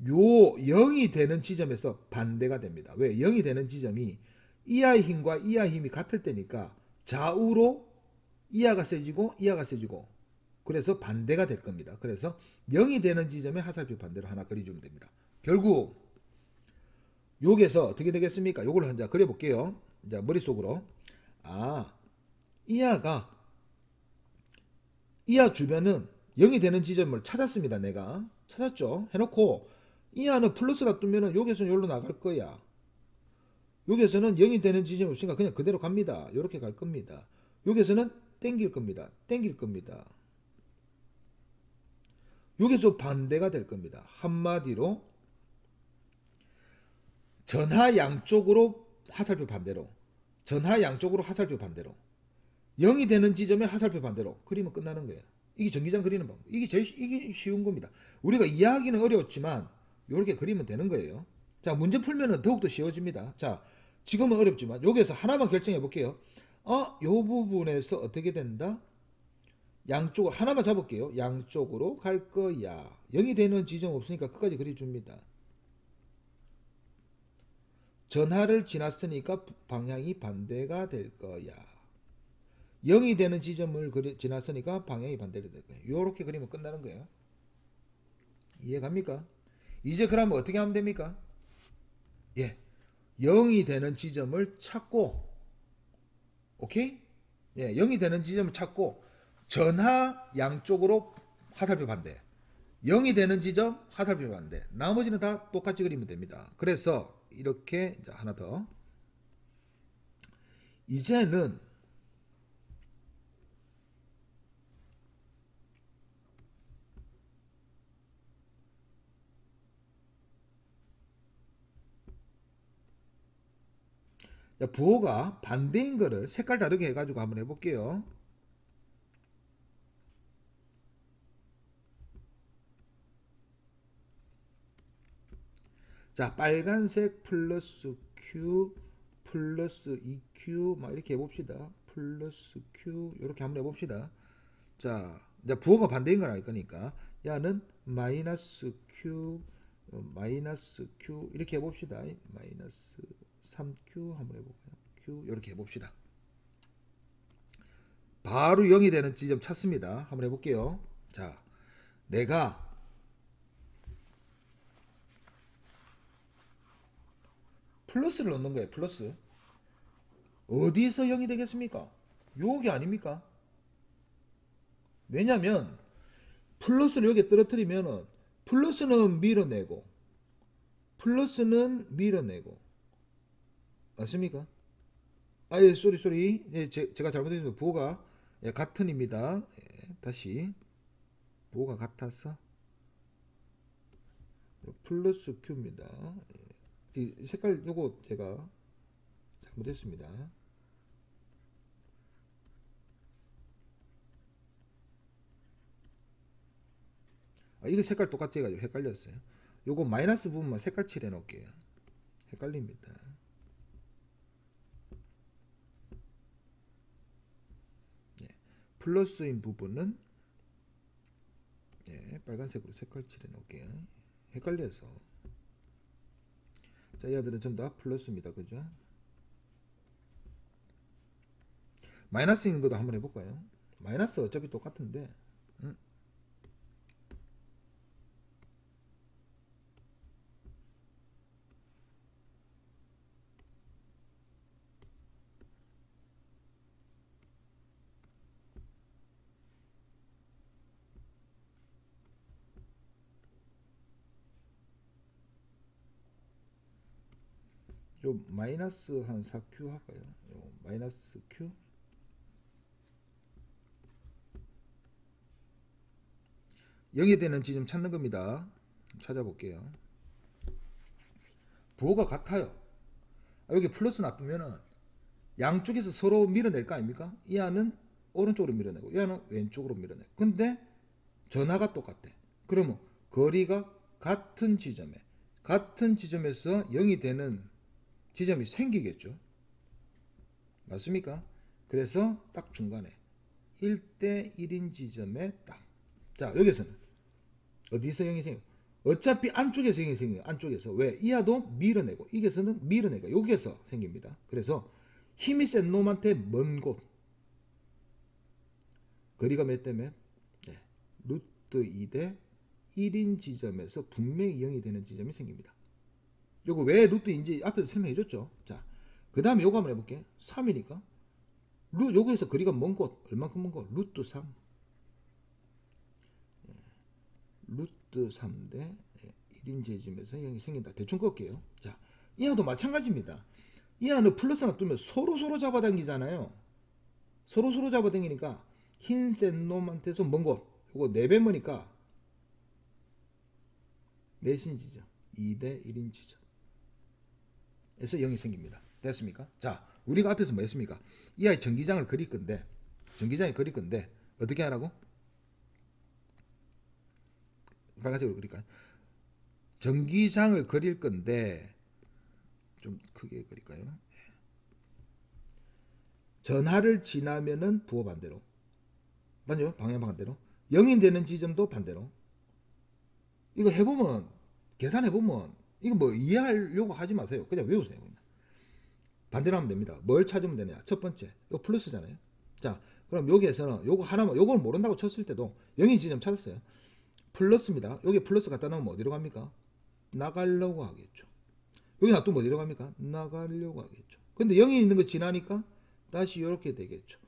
요 0이 되는 지점에서 반대가 됩니다. 왜? 0이 되는 지점이 이하의 힘과 이하의 힘이 같을 때니까 좌우로 이하가 세지고 이하가 세지고, 그래서 반대가 될 겁니다. 그래서 0이 되는 지점에 화살표 반대로 하나 그려주면 됩니다. 결국 여기서 어떻게 되겠습니까? 요걸 이제 그려볼게요. 이제 머릿속으로. 이하 주변은 0이 되는 지점을 찾았습니다. 내가 찾았죠. 해놓고 이하는 플러스 놔두면은 여기서는 여기로 나갈 거야. 여기서는 0이 되는 지점이 없으니까 그냥 그대로 갑니다. 이렇게 갈 겁니다. 여기서는 땡길 겁니다. 땡길 겁니다. 여기서 반대가 될 겁니다. 한마디로 전하 양쪽으로 화살표 반대로, 전하 양쪽으로 화살표 반대로, 0이 되는 지점에 화살표 반대로 그리면 끝나는 거예요. 이게 전기장 그리는 방법. 이게 쉬운 겁니다. 우리가 이해하기는 어려웠지만 이렇게 그리면 되는 거예요. 자, 문제 풀면은 더욱더 쉬워집니다. 자, 지금은 어렵지만 여기에서 하나만 결정해 볼게요. 요 부분에서 어떻게 된다? 양쪽을 하나만 잡을게요. 양쪽으로 갈 거야. 0이 되는 지점 없으니까 끝까지 그려줍니다. 전하를 지났으니까 방향이 반대가 될 거야. 0이 되는 지점을 지났으니까 방향이 반대가 될 거야. 이렇게 그리면 끝나는 거예요. 이해갑니까? 이제 그러면 어떻게 하면 됩니까? 예, 0이 되는 지점을 찾고, 오케이? 예, 0이 되는 지점을 찾고 전하 양쪽으로 화살표 반대, 0이 되는 지점 화살표 반대, 나머지는 다 똑같이 그리면 됩니다. 그래서 이렇게 이제 하나 더, 이제는 부호가 반대인 거를 색깔 다르게 해가지고 한번 해볼게요. 자, 빨간색 플러스 Q 플러스 EQ 막 이렇게 해봅시다. 플러스 Q 이렇게 한번 해봅시다. 자, 이제 부호가 반대인 걸 알 거니까 야는 마이너스 Q 마이너스 Q 이렇게 해봅시다. 마이너스 3Q 한번 해볼까요? Q 이렇게 해봅시다. 바로 0이 되는 지점 찾습니다. 한번 해볼게요. 자, 내가 플러스를 넣는 거예요. 플러스. 어디서 0이 되겠습니까? 여기 아닙니까? 왜냐면 플러스를 여기에 떨어뜨리면은 플러스는 밀어내고 플러스는 밀어내고 맞습니까? 예, 쏘리. 예, 제가 잘못했습니다. 부호가 예, 같은입니다. 예, 다시 부호가 같아서 플러스 Q입니다. 예, 이 색깔 요거 제가 잘못했습니다. 이거 색깔 똑같이 해가지고 헷갈렸어요. 요거 마이너스 부분만 색깔 칠해 놓을게요. 헷갈립니다. 예, 플러스인 부분은 예, 빨간색으로 색깔 칠해 놓을게요. 헷갈려서. 자, 얘들은 전부 다 플러스입니다. 그죠? 마이너스인 것도 한번 해볼까요? 마이너스 어차피 똑같은데 요 마이너스 한 4Q 할까요? 요 마이너스 Q 0이 되는 지점 찾는 겁니다. 찾아볼게요. 부호가 같아요. 여기 플러스 놔두면은 양쪽에서 서로 밀어낼 거 아닙니까? 이 안은 오른쪽으로 밀어내고 이 안은 왼쪽으로 밀어내고 근데 전하가 똑같대. 그러면 거리가 같은 지점에서 0이 되는 지점이 생기겠죠. 맞습니까? 그래서 딱 중간에 1대 1인 지점에 딱. 자, 여기서는 어디서 0이 생겨? 어차피 안쪽에서 0이 생겨요. 안쪽에서. 왜? 이하도 밀어내고 이게서는 밀어내고 여기에서 생깁니다. 그래서 힘이 센 놈한테 먼 곳. 거리가 몇 대면? 네. 루트 2대 1인 지점에서 분명히 0이 되는 지점이 생깁니다. 요거 왜 루트인지 앞에서 설명해 줬죠. 자, 그 다음에 요거 한번 해볼게. 3이니까 요거에서 거리가 먼 곳, 얼만큼 먼 곳? 루트 3. 루트 3대 1인 지점에서 0이 생긴다. 대충 끌게요. 자, 이하도 마찬가지입니다. 이하는 플러스나 뜨면 서로 잡아당기잖아요. 서로 잡아당기니까 흰 센 놈한테서 먼 곳, 이거 4배 머니까 몇인 지점? 2대 1인 지점에서 0이 생깁니다. 됐습니까? 자, 우리가 앞에서 뭐 했습니까? 이하의 전기장을 그릴 건데, 어떻게 하라고? 빨간색으로 그릴까요? 전기장을 그릴 건데, 좀 크게 그릴까요? 전하를 지나면은 부호 반대로, 맞죠? 방향 반대로. 0이 되는 지점도 반대로. 이거 해보면, 계산해보면, 이거 뭐 이해하려고 하지 마세요. 그냥 외우세요. 그냥. 반대로 하면 됩니다. 뭘 찾으면 되냐? 첫 번째, 이거 플러스잖아요. 자, 그럼 여기에서는 요거 하나만, 요걸 모른다고 쳤을 때도 0인 지점 찾았어요. 플러스입니다. 여기 플러스 갖다 놓으면 어디로 갑니까? 나가려고 하겠죠. 여기 놔두면 어디로 갑니까? 나가려고 하겠죠. 근데 0이 있는 거 지나니까 다시 이렇게 되겠죠.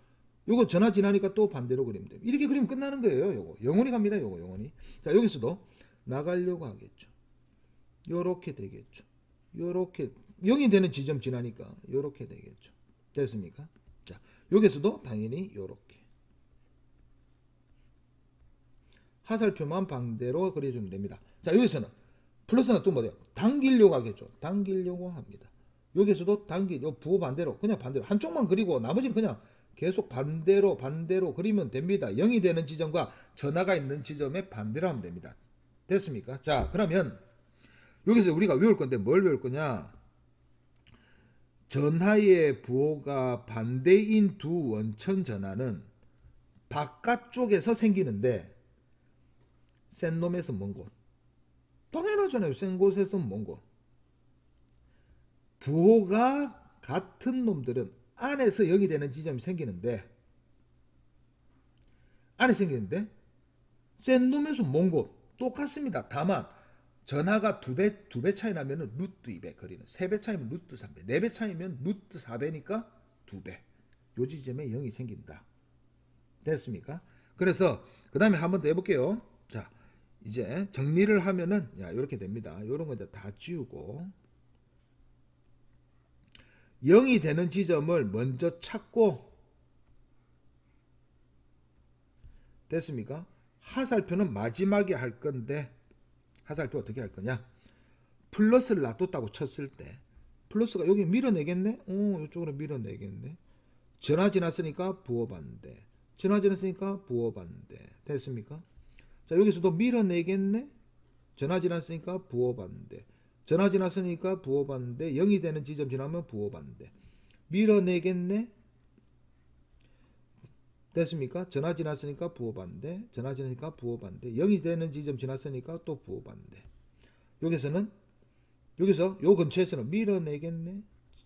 요거 전화 지나니까 또 반대로 그리면 됩니다. 이렇게 그리면 끝나는 거예요. 요거 영원히 갑니다. 요거 영원히. 자, 여기서도 나가려고 하겠죠. 요렇게 되겠죠. 요렇게 0이 되는 지점 지나니까 요렇게 되겠죠. 됐습니까? 자, 여기서도 당연히 요렇게 화살표만 반대로 그려주면 됩니다. 자, 여기서는 플러스는 또 뭐예요? 당기려고 하겠죠. 당기려고 합니다. 여기서도 요 부호 반대로, 그냥 반대로 한쪽만 그리고 나머지는 그냥 계속 반대로 그리면 됩니다. 0이 되는 지점과 전하가 있는 지점에 반대로 하면 됩니다. 됐습니까? 자, 그러면 여기서 우리가 외울 건데 뭘 외울 거냐? 전하의 부호가 반대인 두 원천 전하는 바깥쪽에서 생기는데 센 놈에서 먼 곳. 당연하잖아요. 센 곳에서 먼 곳. 부호가 같은 놈들은 안에서 0이 되는 지점이 생기는데, 센 놈에서 먼 곳. 똑같습니다. 다만 전하가 두 배 차이 나면은 루트 2배 거리는, 3배 차이면 루트 3배, 4배 차이면 루트 4배니까 2배. 요 지점에 0이 생긴다. 됐습니까? 그래서 그 다음에 한 번 더 해볼게요. 자, 이제 정리를 하면은 이렇게 됩니다. 요런 거 이제 다 지우고 0이 되는 지점을 먼저 찾고, 됐습니까? 화살표는 마지막에 할 건데, 화살표 어떻게 할 거냐? 플러스를 놔뒀다고 쳤을 때 플러스가 여기 밀어내겠네? 이쪽으로 밀어내겠네. 전화 지났으니까 부호 반대, 전화 지났으니까 부호 반대. 됐습니까? 자, 여기서도 밀어내겠네? 전화 지났으니까 부호 반대, 전화 지났으니까 부호 반대, 0이 되는 지점 지나면 부호 반대. 밀어내겠네? 됐습니까? 전화 지났으니까 부호 반대, 전화 지나니까 부호 반대, 0이 되는 지점 지났으니까 또 부호 반대. 여기서 요 근처에서는 밀어내겠네?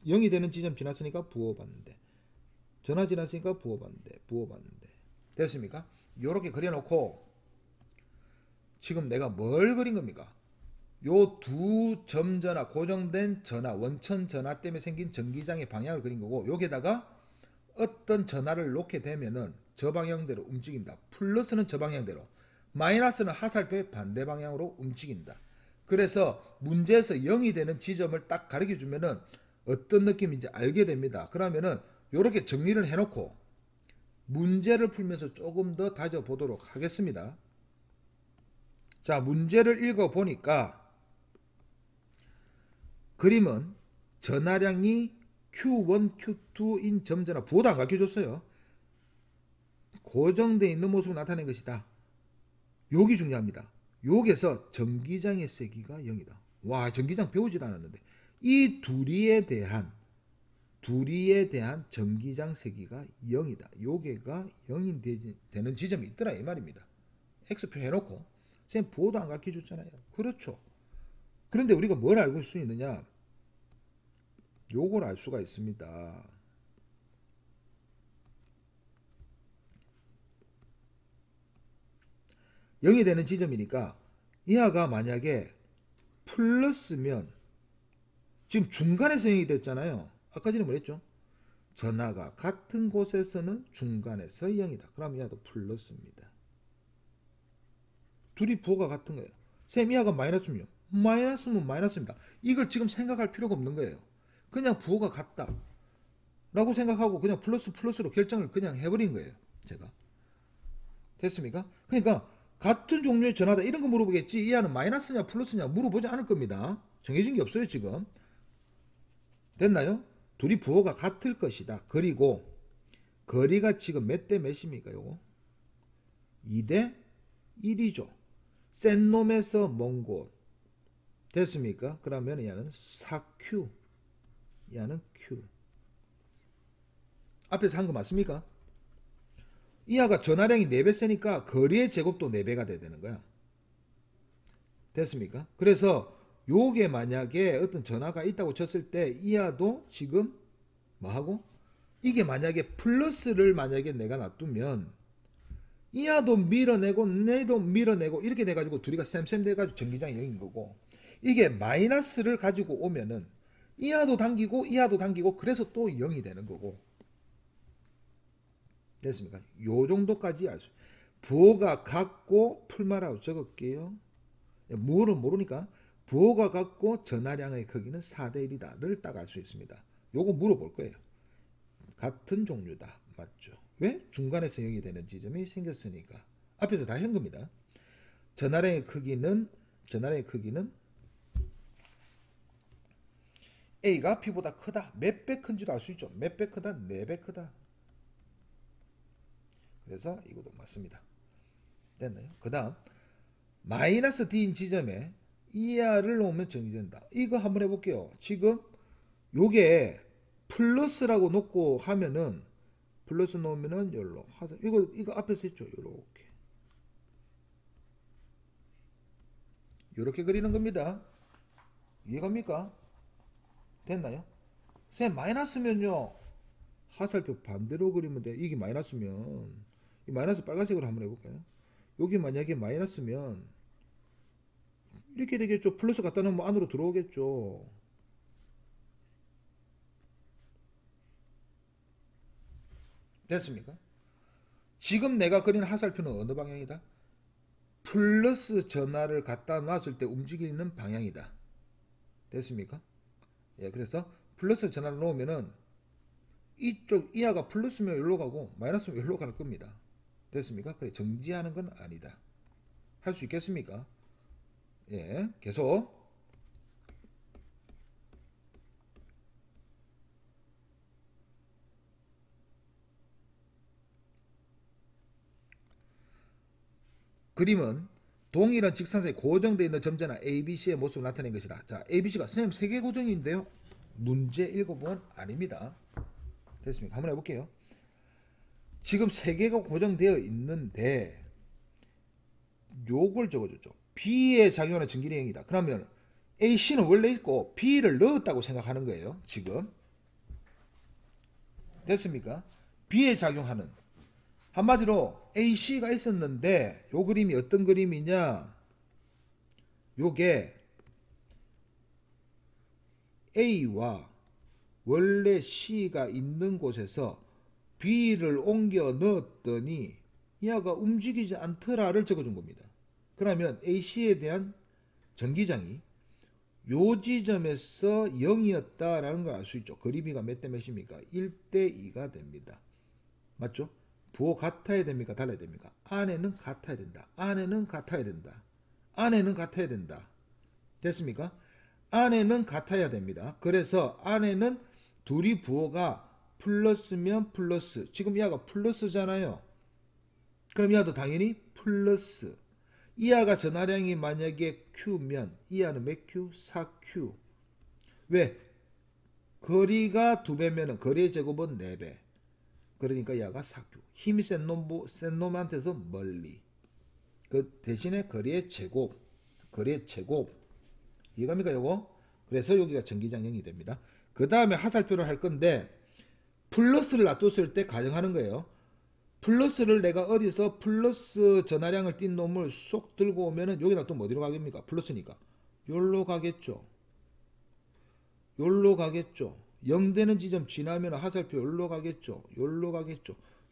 0이 되는 지점 지났으니까 부호 반대, 전화 지났으니까 부호 반대, 부호 반대. 됐습니까? 요렇게 그려놓고 지금 내가 뭘 그린 겁니까? 요 두 점 전하, 고정된 전하, 원천 전하 때문에 생긴 전기장의 방향을 그린 거고, 여기에다가 어떤 전하를 놓게 되면은 저 방향대로 움직인다. 플러스는 저 방향대로, 마이너스는 화살표의 반대 방향으로 움직인다. 그래서 문제에서 0이 되는 지점을 딱 가르쳐 주면은 어떤 느낌인지 알게 됩니다. 그러면은 이렇게 정리를 해놓고 문제를 풀면서 조금 더 다져보도록 하겠습니다. 자, 문제를 읽어보니까 그림은 전하량이 Q1, Q2인 점전하, 부호도 안 가르쳐줬어요. 고정되어 있는 모습을 나타낸 것이다. 여기 중요합니다. 여기서 전기장의 세기가 0이다. 와, 전기장 배우지도 않았는데 이 둘이에 대한 전기장 세기가 0이다. 요게가 0이 되는 지점이 있더라 이 말입니다. X표 해놓고 쌤 부호도 안 가르쳐줬잖아요. 그렇죠. 그런데 우리가 뭘 알고 있을 수 있느냐? 요걸 알 수가 있습니다. 영이 되는 지점이니까 이하가 만약에 플러스면 지금 중간에서 0이 됐잖아요. 아까 전에 뭐랬죠? 전하가 같은 곳에서는 중간에서 0이다. 그럼 이하도 플러스입니다. 둘이 부호가 같은 거예요. 쌤 이하가 마이너스면 마이너스면 마이너스입니다. 이걸 지금 생각할 필요가 없는 거예요. 그냥 부호가 같다 라고 생각하고 그냥 플러스 플러스로 결정을 그냥 해버린 거예요. 제가. 됐습니까? 그러니까 같은 종류의 전하다 이런 거 물어보겠지, 이 안은 마이너스냐 플러스냐 물어보지 않을 겁니다. 정해진 게 없어요 지금. 됐나요? 둘이 부호가 같을 것이다. 그리고 거리가 지금 몇 대 몇입니까? 요거 2대 1이죠. 센 놈에서 먼 곳. 됐습니까? 그러면 얘는 4Q, 얘는 Q. 앞에서 한 거 맞습니까? 이하가 전하량이 4배 세니까 거리의 제곱도 4배가 돼야 되는 거야. 됐습니까? 그래서 요게 만약에 어떤 전하가 있다고 쳤을 때 이하도 지금 뭐하고? 이게 만약에 플러스를 만약에 내가 놔두면 이하도 밀어내고 내도 밀어내고 이렇게 돼가지고 둘이가 쌤쌤 돼가지고 전기장이 0인 거고, 이게 마이너스를 가지고 오면은 이하도 당기고 이하도 당기고 그래서 또 0이 되는 거고. 됐습니까? 요 정도까지 알 수. 부호가 같고 풀마라고 적을게요. 무호를 모르니까 부호가 같고 전하량의 크기는 4대 1이다를 딱 알 수 있습니다. 요거 물어볼 거예요. 같은 종류다. 맞죠? 왜? 중간에서 0이 되는 지점이 생겼으니까. 앞에서 다 한 겁니다. 전하량의 크기는 A가 B보다 크다. 몇 배 큰지도 알 수 있죠. 몇 배 크다? 4배 크다. 그래서 이것도 맞습니다. 됐나요? 그 다음 마이너스 D인 지점에 이하를 놓으면 정리된다. 이거 한번 해볼게요. 지금 요게 플러스라고 놓고 하면은 플러스 놓으면은 열로 이거 앞에서 했죠. 요렇게 그리는 겁니다. 이해갑니까? 됐나요? 선생님 마이너스면요, 화살표 반대로 그리면 돼. 이게 마이너스면 이 마이너스 빨간색으로 한번 해볼까요? 여기 만약에 마이너스면 이렇게 되겠죠. 플러스 갖다 놓으면 안으로 들어오겠죠. 됐습니까? 지금 내가 그린 화살표는 어느 방향이다? 플러스 전하를 갖다 놨을 때 움직이는 방향이다. 됐습니까? 예, 그래서 플러스 전하를 놓으면은 이쪽 이하가 플러스면 여기로 가고 마이너스면 여기로 갈 겁니다. 됐습니까? 그래, 정지하는 건 아니다. 할 수 있겠습니까? 예, 계속. 그림은 동일한 직선선에 고정되어 있는 점자나 ABC의 모습을 나타낸 것이다. 자, ABC가 선생님 3개 고정인데요. 문제 읽어보면 아닙니다. 됐습니까? 한번 해볼게요. 지금 3개가 고정되어 있는데 요걸 적어줬죠. B에 작용하는 전기량이다. 그러면 AC는 원래 있고 B를 넣었다고 생각하는 거예요. 지금 됐습니까? B에 작용하는, 한마디로 AC가 있었는데 요 그림이 어떤 그림이냐, 요게 A와 원래 C가 있는 곳에서 B를 옮겨 넣었더니 이하가 움직이지 않더라를 적어준 겁니다. 그러면 AC에 대한 전기장이 요 지점에서 0이었다라는 걸 알 수 있죠. 그림이가 몇 대 몇입니까? 1대 2가 됩니다. 맞죠? 부호 같아야 됩니까? 달라야 됩니까? 안에는 같아야 된다. 안에는 같아야 된다. 안에는 같아야 된다. 됐습니까? 안에는 같아야 됩니다. 그래서 안에는 둘이 부호가 플러스면 플러스. 지금 이하가 플러스잖아요. 그럼 이하도 당연히 플러스. 이하가 전하량이 만약에 Q면 이하는 몇 Q? 4Q. 왜? 거리가 2배면 거리의 제곱은 4배. 그러니까 이하가 4Q. 힘이 센 놈한테서 멀리. 그 대신에 거리의 제곱. 이해갑니까 요거? 그래서 여기가 전기장형이 됩니다. 그 다음에 화살표를 할 건데 플러스를 놔뒀을 때 가정하는 거예요. 플러스를 내가 어디서 플러스 전하량을 띈 놈을 쏙 들고 오면은 여기다 또 어디로 가겠습니까? 플러스니까 요로 가겠죠. 0 되는 지점 지나면 화살표 요로 가겠죠.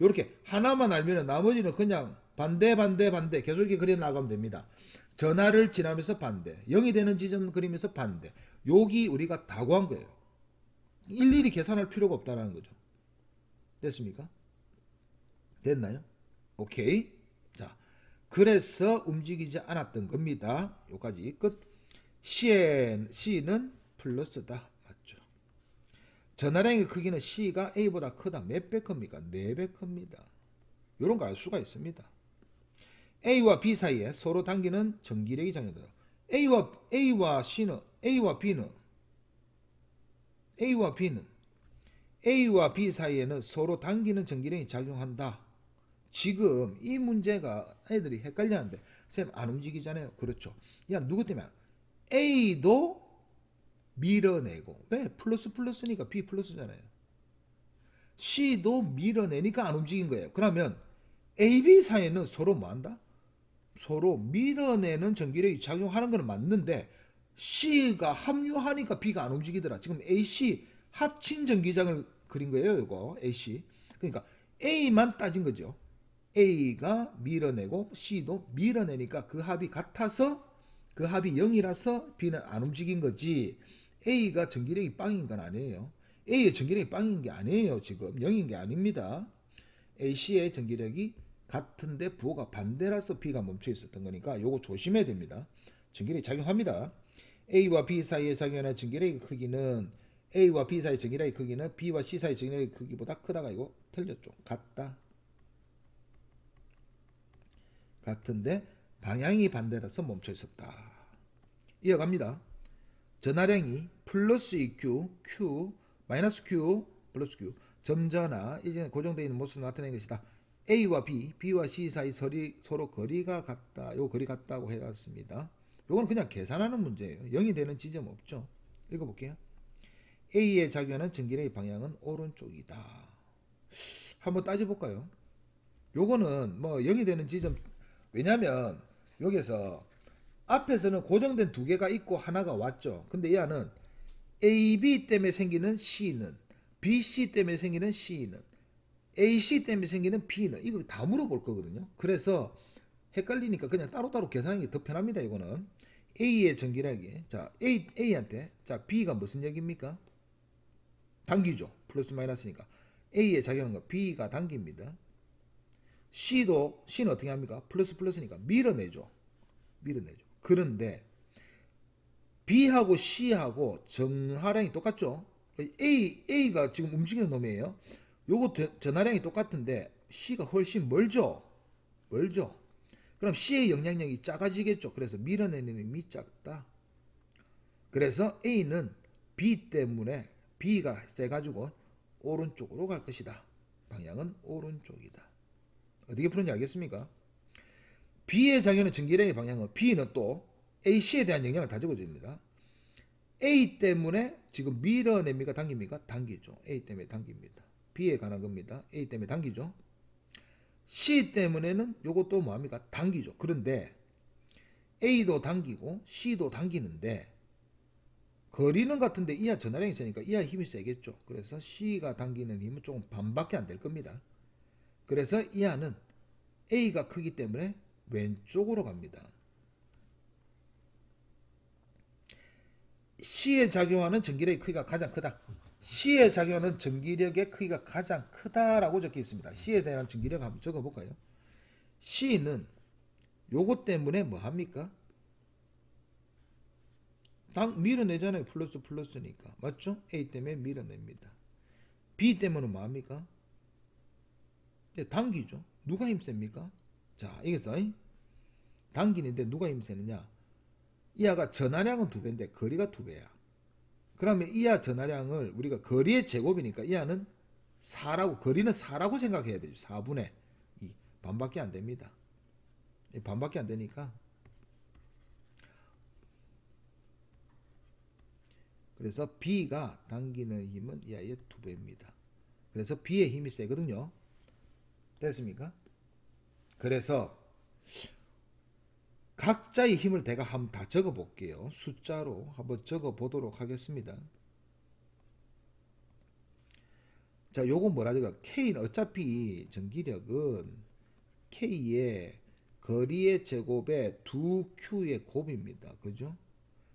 요렇게 하나만 알면은 나머지는 그냥 반대 계속 이렇게 그려 나가면 됩니다. 전하를 지나면서 반대. 0이 되는 지점 그리면서 반대. 여기 우리가 다 구한 거예요. 일일이 계산할 필요가 없다는 거죠. 됐습니까? 됐나요? 오케이. 자, 그래서 움직이지 않았던 겁니다. 여기까지 끝. C는 플러스다. 맞죠? 전하량의 크기는 C가 A보다 크다. 몇 배 큽니까? 4배 큽니다. 이런 거 알 수가 있습니다. A와 B 사이에 서로 당기는 전기력이 작용된다. A와 B 사이에는 서로 당기는 전기력이 작용한다. 지금 이 문제가 애들이 헷갈려하는데 쌤 안 움직이잖아요. 그렇죠. 야 누구 때문에 A도 밀어내고 왜? 플러스니까 B 플러스잖아요. C도 밀어내니까 안 움직인 거예요. 그러면 A, B 사이에는 서로 뭐한다? 서로 밀어내는 전기력이 작용하는 건 맞는데 C가 합류하니까 B가 안 움직이더라. 지금 AC 합친 전기장을 그린 거예요. 이거 AC. 그러니까 A만 따진 거죠. A가 밀어내고 C도 밀어내니까 그 합이 같아서 그 합이 0이라서 B는 안 움직인 거지. A가 전기력이 빵인 건 아니에요. A의 전기력이 빵인 게 아니에요. 지금 0인 게 아닙니다. AC의 전기력이 같은데 부호가 반대라서 B가 멈춰 있었던 거니까 요거 조심해야 됩니다. 전기력이 작용합니다. A와 B 사이에 작용하는 전기력의 크기는 A와 B 사이의 전기력의 크기는 B와 C 사이의 전기력의 크기보다 크다가 이거 틀렸죠. 같다. 같은데 방향이 반대라서 멈춰 있었다. 이어갑니다. 전하량이 플러스 EQ, Q, 마이너스 Q, 플러스 Q 점전하 이제 고정되어 있는 모습을 나타내는 것이다. A와 B, B와 C 사이 서로 거리가 같다. 요 거리 같다고 해놨습니다. 요건 그냥 계산하는 문제예요. 0이 되는 지점 없죠. 읽어볼게요. A에 작용하는 전기력의 방향은 오른쪽이다. 한번 따져볼까요? 요거는 뭐 0이 되는 지점 왜냐면 여기서 앞에서는 고정된 두 개가 있고 하나가 왔죠. 근데 이 안은 AB 때문에 생기는 C는 BC 때문에 생기는 C는 AC 때문에 생기는 B는 이거 다 물어볼 거거든요. 그래서 헷갈리니까 그냥 따로따로 계산하는 게 더 편합니다. 이거는 A의 전기력이 자 A한테 자 B가 무슨 얘기입니까? 당기죠. 플러스 마이너스니까 A에 작용하는 거 B가 당깁니다. C는 어떻게 합니까? 플러스니까 밀어내죠. 그런데 B하고 C하고 정하량이 똑같죠. A가 지금 움직이는 놈이에요. 요거 전하량이 똑같은데 C가 훨씬 멀죠. 그럼 C의 영향력이 작아지겠죠. 그래서 밀어내는 힘이 작다. 그래서 A는 B 때문에 B가 세가지고 오른쪽으로 갈 것이다. 방향은 오른쪽이다. 어떻게 푸는지 알겠습니까? B에 작용하는 전기량의 방향은 B는 또 AC에 대한 영향을 다 적어줍니다. A 때문에 지금 밀어냅니까? 당깁니까? 당기죠. A 때문에 당깁니다. B에 관한 겁니다. A 때문에 당기죠. C 때문에는 요것도 뭐합니까? 당기죠. 그런데 A도 당기고 C도 당기는데 거리는 같은데 이하 전하량이 있으니까 이하 힘이 세겠죠. 그래서 C가 당기는 힘은 조금 반밖에 안 될 겁니다. 그래서 이하는 A가 크기 때문에 왼쪽으로 갑니다. C에 작용하는 전기력의 크기가 가장 크다. C에 작용하는 전기력의 크기가 가장 크다라고 적혀 있습니다. C에 대한 전기력 한번 적어볼까요? C는 요것 때문에 뭐 합니까? 밀어내잖아요. 플러스니까. 맞죠? A 때문에 밀어냅니다. B 때문에 뭐 합니까? 당기죠. 누가 힘셉니까? 자, 이게서 당기는데 누가 힘세느냐? 이하가 전하량은 2배인데 거리가 2배야. 그러면 이하 전하량을 우리가 거리의 제곱이니까 이하는 4라고 거리는 4라고 생각해야 되죠. 4분의 2. 반밖에 안 됩니다. 반밖에 안 되니까 그래서 B가 당기는 힘은 이하의 2배입니다. 그래서 B의 힘이 세거든요. 됐습니까? 그래서 각자의 힘을 내가 한번 다 적어 볼게요. 숫자로 한번 적어 보도록 하겠습니다. 자, 요거 뭐라 적어? K는 어차피 전기력은 K의 거리의 제곱에 2Q의 곱입니다. 그죠?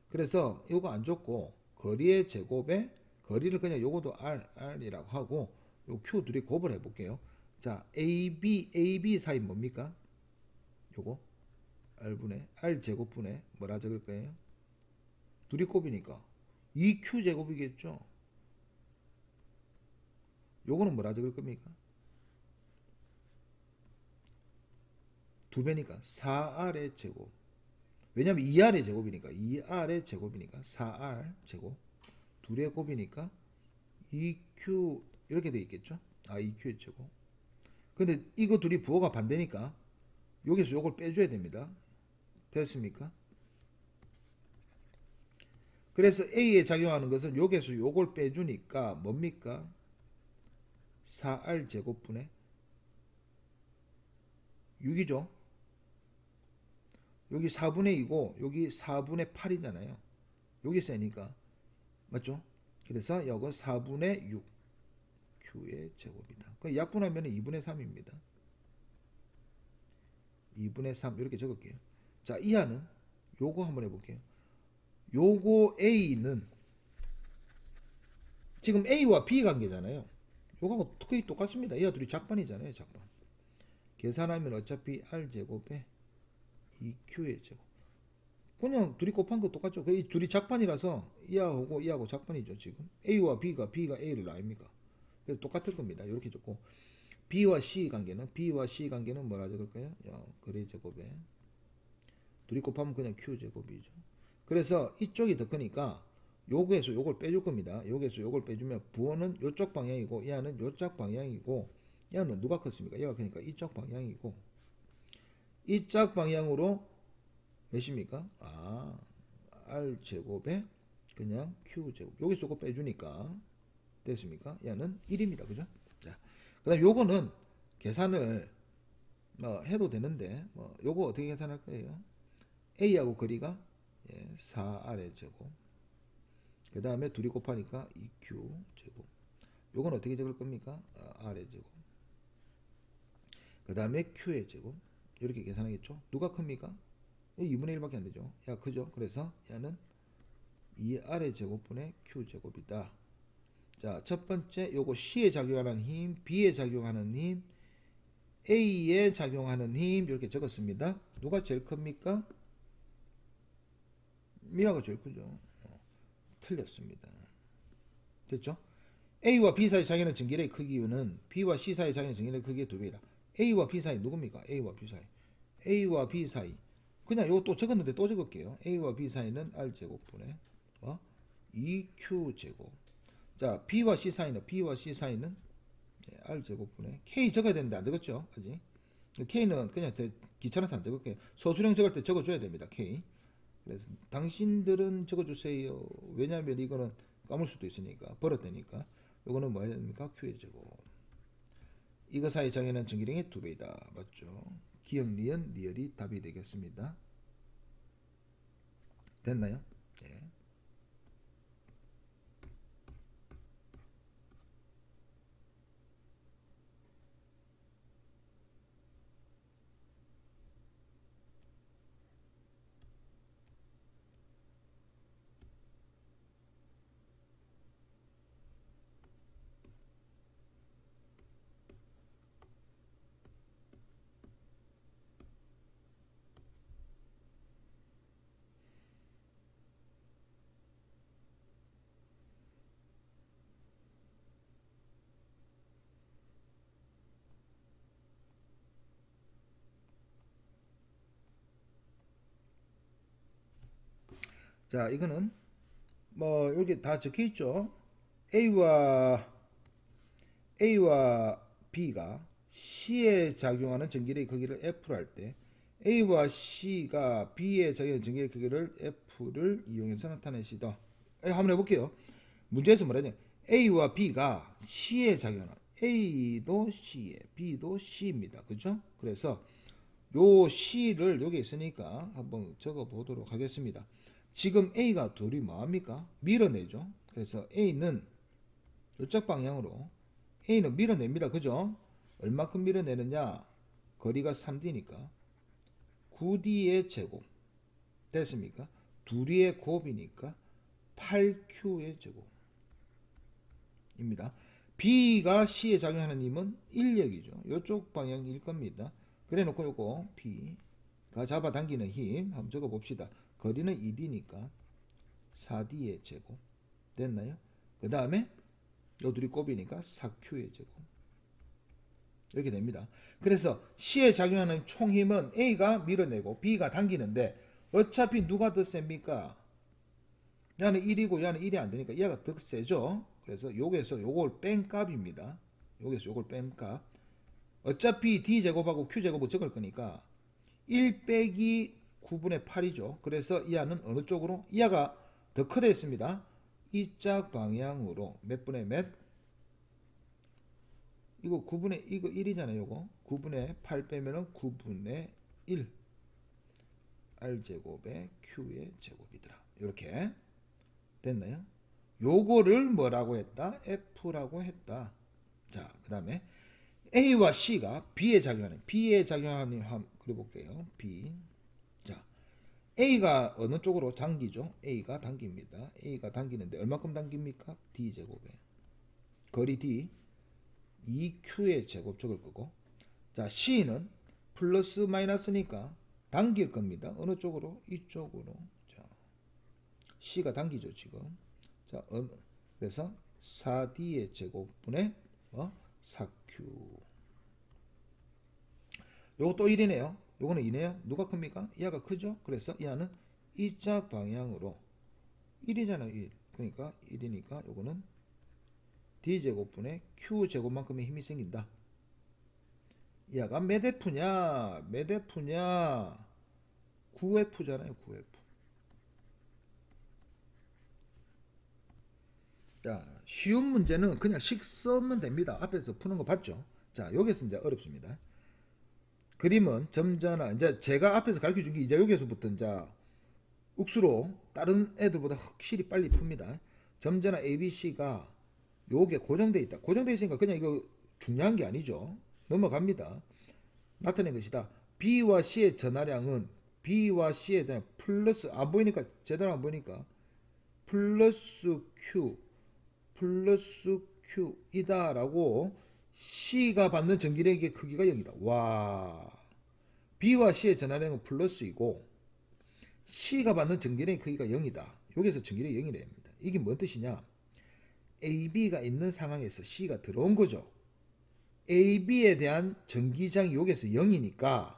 그래서 이거 안 줬고 거리의 제곱에 거리를 그냥 요거도 R이라고 하고 요 Q 둘이 곱을 해볼게요. 자, AB 사이 뭡니까? 요거 R분의 R 제곱분의 뭐라 적을 거예요? 둘이 곱이니까 2Q 제곱이겠죠. 요거는 뭐라 적을 겁니까? 2배니까 4R의 제곱. 왜냐면 2R의 제곱이니까 2R의 제곱이니까 4R 제곱. 둘의 곱이니까 2Q 이렇게 돼 있겠죠. 2Q의 제곱. 근데 이거 둘이 부호가 반대니까 여기서 요걸 빼줘야 됩니다. 됐습니까? 그래서 A에 작용하는 것은 여기서 요걸 빼주니까 뭡니까? 4R 제곱분의 6이죠. 여기 4분의 2고 여기 4분의 8이잖아요. 여기 세니까 맞죠? 그래서 요거 4분의 6 Q의 제곱이다. 약분하면 2분의 3입니다. 2분의 3 이렇게 적을게요. 자, 이하는 요거 한번 해볼게요. 요거 A는 지금 A와 B 관계잖아요. 요거하고 거의 똑같습니다. 이하 둘이 작반이잖아요. 작반. 계산하면 어차피 R제곱에 2Q의 제곱. 그냥 둘이 곱한 거 똑같죠. 이 둘이 작반이라서 이하고 작반이죠. 지금 A와 B가 A를 아닙니까? 그래서 똑같을 겁니다. 이렇게 적고 B와 C 관계는 뭐라 적을까요? 거리 제곱에 둘이 곱하면 그냥 Q 제곱이죠. 그래서 이쪽이 더 크니까 요거에서 요걸 빼줄 겁니다. 여기에서 요걸 빼주면 부호는 요쪽 방향이고 얘는 요쪽 방향이고 얘는 누가 컸습니까? 얘가 크니까 이쪽 방향이고 이쪽 방향으로 몇입니까? R 제곱에 그냥 Q 제곱. 여기서 요거 빼주니까 됐습니까? 얘는 1입니다. 그죠? 자, 그 다음 요거는 계산을 해도 되는데 요거 어떻게 계산할 거예요? A하고 거리가 4R의 제곱. 그 다음에 둘이 곱하니까 2Q 제곱. 요건 어떻게 적을 겁니까? R의 제곱. 그 다음에 Q의 제곱. 이렇게 계산하겠죠? 누가 큽니까? 2분의 1밖에 안 되죠. 크죠? 그래서 얘는 2R의 제곱분의 Q 제곱이다. 자, 첫 번째 요거 C에 작용하는 힘, B에 작용하는 힘, A에 작용하는 힘 이렇게 적었습니다. 누가 제일 큽니까? 미아가 제일 크죠. 틀렸습니다. 됐죠? A와 B 사이 작용하는 전기의 크기는 B와 C 사이 작용하는 전기의 크기의 2배이다. A와 B 사이 누굽니까? A와 B 사이. A와 B 사이. 그냥 요거 또 적었는데 또 적을게요. A와 B 사이는 R제곱분의 2Q제곱. 자, B와 C 사이는 R제곱분의 K 적어야 되는데 안 적었죠? 아직. K는 그냥 귀찮아서 안 적을게요. 소수령 적을 때 적어줘야 됩니다. K. 그래서 당신들은 적어주세요. 왜냐하면 이거는 까물 수도 있으니까 버릇되니까. 요거는 뭐 해야 됩니까? Q의 제곱. 이거 사이 장애는 전기량의 2배이다. 맞죠? 기역, 니은, 리을이 답이 되겠습니다. 됐나요? 네. 자, 이거는 이렇게 다 적혀 있죠. A와 B가 C에 작용하는 전기의 크기를 F로 할 때 A와 C가 B에 작용하는 전기의 크기를 F를 이용해서 나타내시다. 한번 해볼게요. 문제에서 뭐라 하냐? A와 B가 C에 작용하는 A도 C에 B도 C입니다. 그죠? 그래서 요 C를 여기 있으니까 한번 적어 보도록 하겠습니다. 지금 A가 둘이 뭐합니까? 밀어내죠. 그래서 A는 이쪽 방향으로 A는 밀어냅니다. 그죠? 얼마큼 밀어내느냐? 거리가 3D니까 9D의 제곱 됐습니까? 둘이의 곱이니까 8Q의 제곱입니다. B가 C에 작용하는 힘은 인력이죠. 이쪽 방향일 겁니다. 그래 놓고 요거 B가 잡아당기는 힘 한번 적어 봅시다. 거리는 2D니까 4D의 제곱 됐나요? 그 다음에 요 둘이 곱이니까 4Q의 제곱 이렇게 됩니다. 그래서 C에 작용하는 총힘은 A가 밀어내고 B가 당기는데 어차피 누가 더 셉니까? 얘는 1이고 얘는 1이 안 되니까 얘가 더 세죠. 그래서 요게서 요걸 뺀 값입니다. 요게서 요걸 뺀 값. 어차피 D제곱하고 Q제곱을 적을 거니까 1 빼기 9분의 8이죠. 그래서 이하는 어느 쪽으로? 이하가 더 크다 했습니다. 이짝 방향으로 몇 분의 몇? 이거 9분의 이거 1이잖아요. 요거 9분의 8 빼면은 9분의 1 R제곱에 Q의 제곱이더라. 이렇게 됐나요? 요거를 뭐라고 했다? F라고 했다. 자, 그 다음에 A와 C가 B에 작용하는 한번 그려볼게요. B. 자, A가 어느 쪽으로 당기죠? A가 당깁니다. A가 당기는데 얼마큼 당깁니까? D제곱에. 거리 D 2Q의 제곱 적을 거고. 자, C는 플러스 마이너스니까 당길 겁니다. 어느 쪽으로? 이쪽으로. 자, C가 당기죠, 지금. 자, 그래서 4D의 제곱분의 4Q. 요것도 1이네요. 요거는 2네요. 누가 큽니까? 이하가 크죠? 그래서 이하는 이짝 방향으로 1이잖아요. 1. 그러니까 1이니까 요거는 D제곱분의 Q제곱만큼의 힘이 생긴다. 이하가 몇 F냐? 몇 F냐? 9F잖아요. 9F. 자, 쉬운 문제는 그냥 식 써면 됩니다. 앞에서 푸는 거 봤죠? 자, 여기서 이제 어렵습니다. 그림은 점자나 이제 제가 앞에서 가르쳐 준 게 이제 여기서부터 이제 uk수로 다른 애들보다 확실히 빨리 풉니다. 점자나 ABC가 요게 고정돼 있다. 고정돼 있으니까 그냥 이거 중요한 게 아니죠. 넘어갑니다. 나타낸 것이다. B와 C의 전하량은 B와 C에 대한 플러스 안 보이니까 제대로 안 보이니까 플러스 Q이다라고 C가 받는 전기력의 크기가 0이다. 와, B와 C의 전하량은 플러스이고 C가 받는 전기력의 크기가 0이다. 여기서 전기력이 0이랍니다. 이게 뭔 뜻이냐? AB가 있는 상황에서 C가 들어온 거죠. AB에 대한 전기장이 여기서 0이니까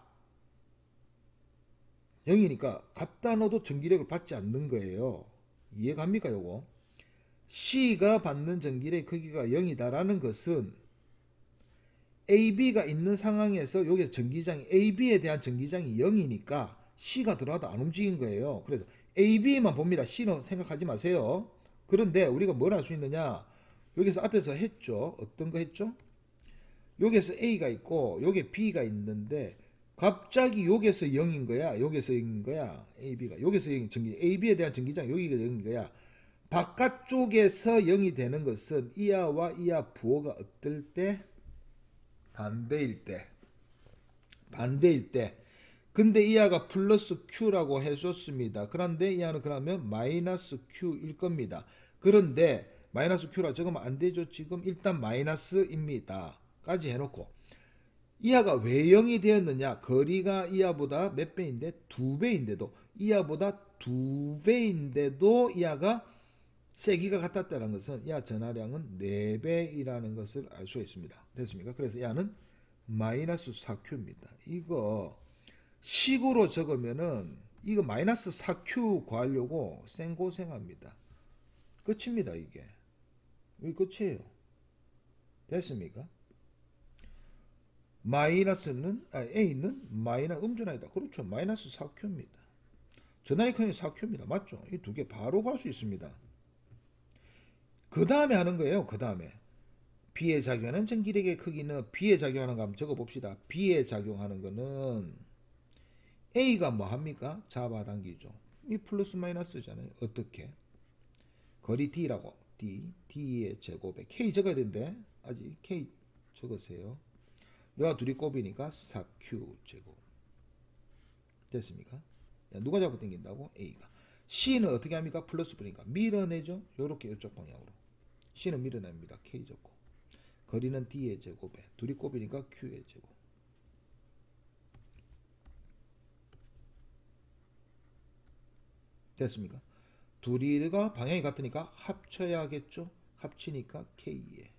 갖다 넣어도 전기력을 받지 않는 거예요. 이해갑니까 요거? C가 받는 전기력의 크기가 0이다라는 것은 AB가 있는 상황에서 여기서 전기장이 AB에 대한 전기장이 0이니까 C가 들어와도 안 움직인 거예요. 그래서 AB만 봅니다. C는 생각하지 마세요. 그런데 우리가 뭘 할 수 있느냐? 여기서 앞에서 했죠. 어떤 거 했죠? 여기서 A가 있고 여기 B가 있는데 갑자기 여기서 0인 거야. 여기서 0인 거야. AB가 여기서 0인 전기 AB에 대한 전기장 여기가 0인 거야. 바깥쪽에서 0이 되는 것은 이하와 이하 부호가 어떨 때? 반대일 때. 근데 이하가 플러스 Q라고 해줬습니다. 그런데 이하는 그러면 마이너스 Q일 겁니다. 그런데 마이너스 Q라 적으면 안 되죠. 지금 일단 마이너스입니다. 까지 해놓고 이하가 왜 0이 되었느냐? 거리가 이하보다 몇 배인데? 2배인데도 이하보다 2배인데도 이하가 세기가 같았다는 것은 이하 전하량은 4배이라는 것을 알 수 있습니다. 됐습니까? 그래서 이하는 마이너스 4Q입니다. 이거 식으로 적으면은 이거 마이너스 4Q 구하려고 생고생합니다. 끝입니다. 이게 끝이에요. 됐습니까? A는 마이너스 음전하이다. 그렇죠. 마이너스 4Q입니다. 전하의 큰이 4Q입니다. 맞죠? 이 두 개 바로 갈 수 있습니다. 그 다음에 하는 거예요. 그 다음에 B에 작용하는 전기력의 크기는 B에 작용하는 거 한번 적어봅시다. B에 작용하는 거는 A가 뭐 합니까? 잡아당기죠. 이 플러스 마이너스잖아요. 어떻게? 거리 D라고. D의 제곱에 K 적어야 되는데 아직 K 적으세요. 여가 둘이 곱이니까 4Q 제곱. 됐습니까? 누가 잡아 당긴다고? A가. C는 어떻게 합니까? 플러스 B니까 밀어내죠. 요렇게 이쪽 방향으로. C는 밀어냅니다. K 잡고. 거리는 D의 제곱에 둘이 곱이니까 Q의 제곱. 됐습니까? 둘이가 방향이 같으니까 합쳐야겠죠. 합치니까 K의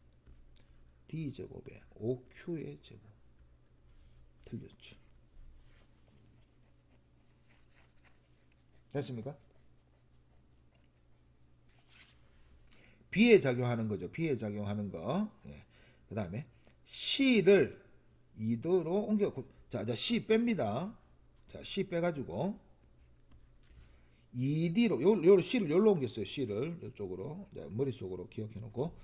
D제곱에 5Q의 제곱. 틀렸죠. 됐습니까? B에 작용하는 거죠. B에 작용하는 거. 예. 그 다음에 C를 2도로 옮겨. 자, C 뺍니다. 자, C 빼가지고 2D로 요 C를 여기로 옮겼어요. C를 이쪽으로. 자, 머릿속으로 기억해 놓고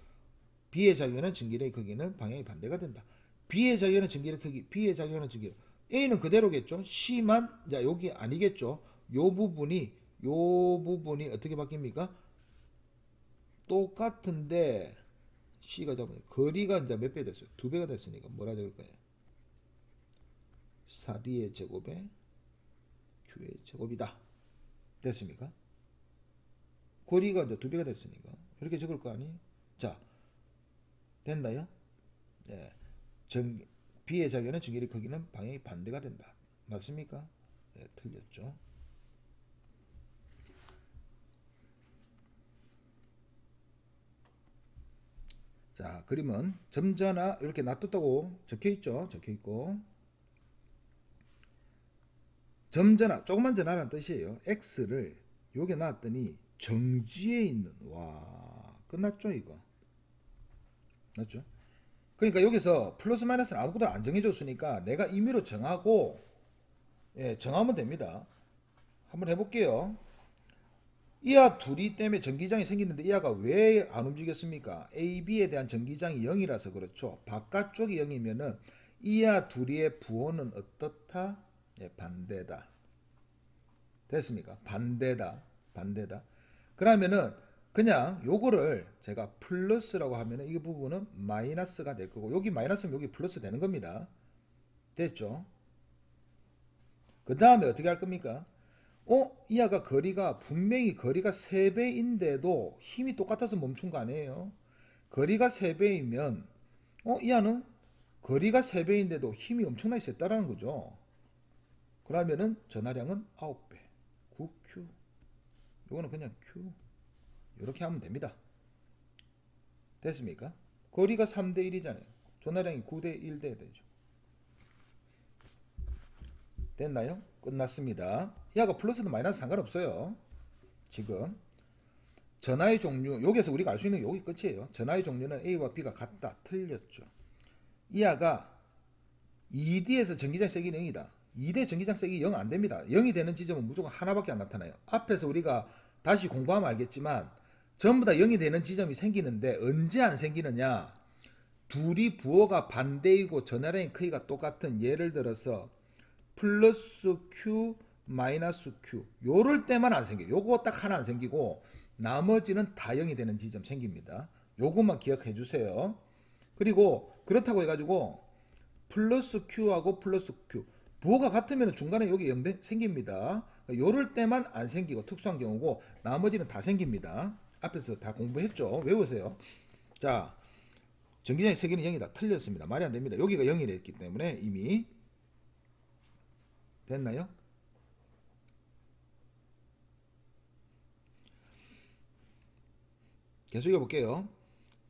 B의 작용하는 전기의 크기는 방향이 반대가 된다. B의 작용하는 전기의 크기, B의 작용하는 전기. A는 그대로겠죠. C만 자, 여기 아니겠죠. 요 부분이 어떻게 바뀝니까? 똑같은데 C가 잡으면 거리가 이제 몇 배 됐어요? 2배가 됐으니까 뭐라 적을까요? 4D의 제곱에 Q의 제곱이다. 됐습니까? 거리가 이제 2배가 됐으니까 이렇게 적을 거 아니에요? 자, 됐나요? 네. B의 작용은 전기의 크기는 방향이 반대가 된다. 맞습니까? 네, 틀렸죠. 자, 그림은 점자나 이렇게 놔뒀다고 적혀있죠. 적혀있고 점자나 조그만 전화라는 뜻이에요. X를 여기에 놨더니 정지에 있는 와 끝났죠 이거. 맞죠? 그러니까 여기서 플러스 마이너스는 아무것도 안 정해줬으니까 내가 임의로 정하고 예, 정하면 됩니다. 한번 해볼게요. 이하 둘이 때문에 전기장이 생기는데 이하가 왜 안 움직였습니까? A, B에 대한 전기장이 0이라서 그렇죠. 바깥쪽이 0이면은 이하 둘이의 부호는 어떻다? 예, 반대다. 됐습니까? 반대다. 그러면은 그냥 요거를 제가 플러스라고 하면은 이 부분은 마이너스가 될 거고 여기 마이너스면 여기 플러스 되는 겁니다. 됐죠? 그 다음에 어떻게 할 겁니까? 이하가 분명히 거리가 3배인데도 힘이 똑같아서 멈춘 거 아니에요? 거리가 3배이면 이하는 거리가 3배인데도 힘이 엄청나게 셌다라는 거죠. 그러면은 전하량은 9배 9Q. 요거는 그냥 Q 이렇게 하면 됩니다. 됐습니까? 거리가 3대 1이잖아요. 전하량이 9대 1대 되죠. 됐나요? 끝났습니다. 이하가 플러스든 마이너스 상관없어요. 지금 전하의 종류 여기에서 우리가 알 수 있는 게 여기 끝이에요. 전하의 종류는 A와 B가 같다. 틀렸죠. 이하가 2D에서 전기장 세기는 0이다. 2대 전기장 세기 0 안됩니다. 0이 되는 지점은 무조건 하나밖에 안 나타나요. 앞에서 우리가 다시 공부하면 알겠지만 전부 다 0이 되는 지점이 생기는데 언제 안 생기느냐. 둘이 부호가 반대이고 전하량의 크기가 똑같은 예를 들어서 플러스 Q 마이너스 Q 요럴 때만 안 생겨요. 요거 딱 하나 안 생기고 나머지는 다 0이 되는 지점 생깁니다. 요것만 기억해 주세요. 그리고 그렇다고 해가지고 플러스 Q하고 플러스 Q 부호가 같으면 중간에 여기 0 생깁니다. 요럴 때만 안 생기고 특수한 경우고 나머지는 다 생깁니다. 앞에서 다 공부했죠. 외우세요. 자, 전기장의 세기는 0이다. 틀렸습니다. 말이 안 됩니다. 여기가 0이 됐기 때문에 이미 됐나요? 계속 읽어볼게요.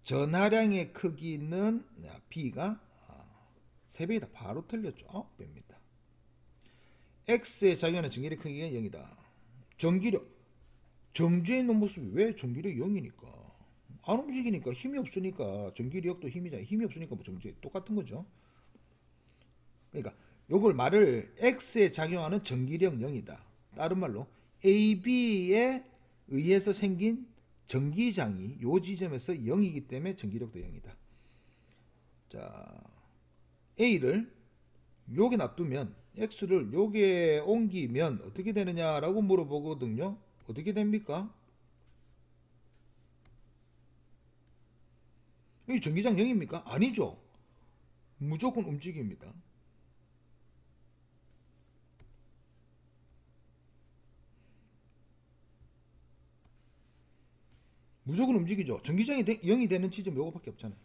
전하량의 크기는 B가 3배이다. 바로 틀렸죠. 9배입니다. X에 작용하는 전기력 크기가 0이다. 전기력 정지해 있는 모습이 왜 전기력이 0이니까 안 움직이니까 힘이 없으니까 전기력도 힘이잖아요. 힘이 없으니까 뭐 정지 똑같은 거죠. 그러니까 요걸 말을 X에 작용하는 전기력 0이다. 다른 말로 AB에 의해서 생긴 전기장이 요 지점에서 0이기 때문에 전기력도 0이다. 자, A를 요게 놔두면 X를 요게 옮기면 어떻게 되느냐라고 물어보거든요. 어떻게 됩니까? 이 전기장 0입니까? 아니죠. 무조건 움직입니다. 무조건 움직이죠. 전기장이 0이 되는 지점 요거밖에 없잖아요.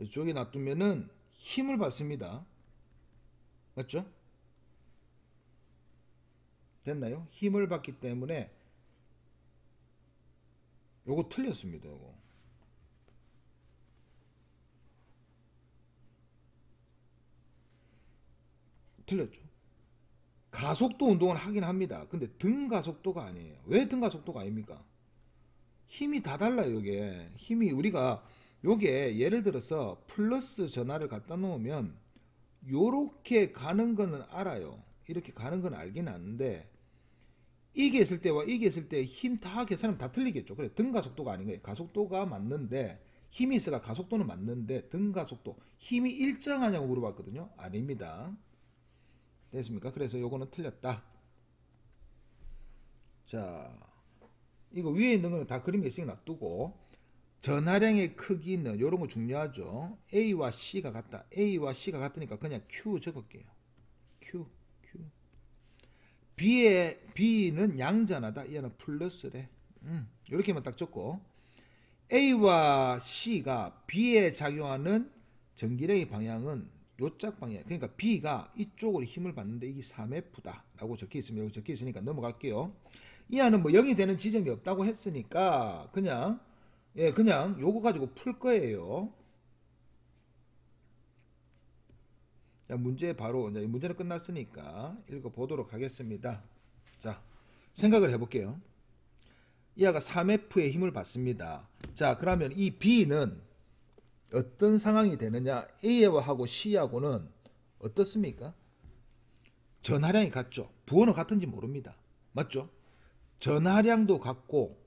이쪽에 놔두면은 힘을 받습니다. 맞죠? 됐나요? 힘을 받기 때문에 요거 틀렸습니다. 요거 틀렸죠. 가속도 운동을 하긴 합니다. 근데 등 가속도가 아니에요. 왜 등 가속도가 아닙니까? 힘이 다 달라요. 이게 힘이 우리가 요게 예를 들어서 플러스 전화를 갖다 놓으면 요렇게 가는 거는 알아요. 이렇게 가는 건 알긴 아는데 이게 있을 때와 이게 있을 때 힘 다 계산하면 다 틀리겠죠. 그래 등 가속도가 아닌 거예요. 가속도가 맞는데 힘이 있어가 가속도는 맞는데 등 가속도 힘이 일정하냐고 물어봤거든요. 아닙니다. 됐습니까? 그래서 요거는 틀렸다. 자, 이거 위에 있는 거는 다 그림에 있으니까 놔두고 전하량의 크기는 요런 거 중요하죠. A와 C가 같다. A와 C가 같으니까 그냥 Q 적을게요. Q. B는 양전하다. 얘는 플러스래. 이렇게만 딱 적고 A와 C가 B에 작용하는 전기력의 방향은 요짝 방향. 그러니까 B가 이쪽으로 힘을 받는데 이게 3F다 라고 적혀 있으면 여기 적혀 있으니까 넘어갈게요. 이 안은 뭐 0이 되는 지점이 없다고 했으니까 그냥 요거 가지고 풀 거예요. 자, 문제 바로 이제 문제는 끝났으니까 읽어 보도록 하겠습니다. 자, 생각을 해볼게요. 이 아가 3F의 힘을 받습니다. 자, 그러면 이 B는 어떤 상황이 되느냐? A하고 C하고는 어떻습니까? 전하량이 같죠. 부호는 같은지 모릅니다. 맞죠? 전하량도 같고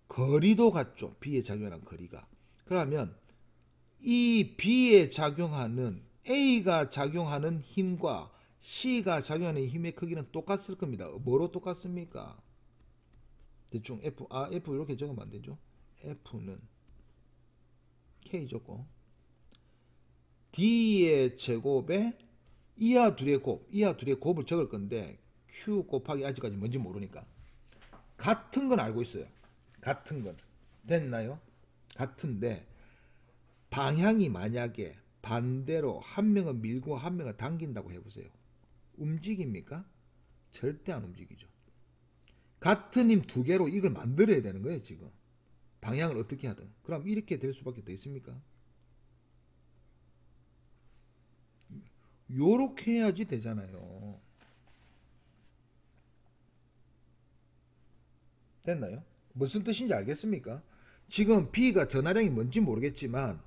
거리도 같죠. B에 작용하는 거리가. 그러면 이 B에 작용하는 A가 작용하는 힘과 C가 작용하는 힘의 크기는 똑같을 겁니다. 뭐로 똑같습니까? 대충 F 이렇게 적으면 안 되죠. F는 K 적고 D의 제곱에 이하 둘의 곱을 적을 건데 Q 곱하기 아직까지 뭔지 모르니까 같은 건 알고 있어요. 같은 건 됐나요? 같은데 방향이 만약에 반대로 한 명은 밀고 한 명은 당긴다고 해보세요. 움직입니까? 절대 안 움직이죠. 같은 힘 두 개로 이걸 만들어야 되는 거예요. 지금 방향을 어떻게 하든. 그럼 이렇게 될 수밖에 더 있습니까? 요렇게 해야지 되잖아요. 됐나요? 무슨 뜻인지 알겠습니까? 지금 B가 전하량이 뭔지 모르겠지만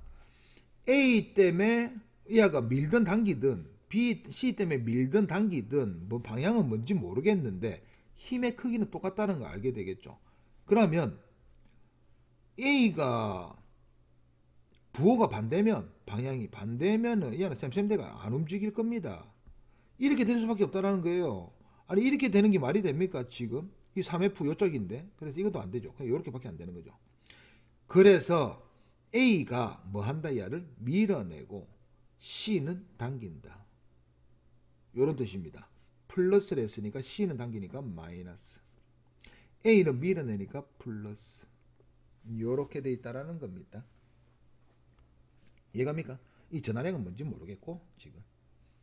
A 때문에 얘가 밀든 당기든 B, C 때문에 밀든 당기든 뭐 방향은 뭔지 모르겠는데 힘의 크기는 똑같다는 걸 알게 되겠죠. 그러면 A가 부호가 반대면 방향이 반대면은 얘는 쌤쌤대가 안 움직일 겁니다. 이렇게 될 수밖에 없다라는 거예요. 아니 이렇게 되는 게 말이 됩니까 지금? 이 3F 요쪽인데 그래서 이것도 안 되죠. 그냥 이렇게밖에 안 되는 거죠. 그래서 A가 뭐 한다 야를 밀어내고 C는 당긴다. 이런 뜻입니다. 플러스를 했으니까 C는 당기니까 마이너스. A는 밀어내니까 플러스. 이렇게 돼 있다라는 겁니다. 이해갑니까? 이 전하량은 뭔지 모르겠고 지금.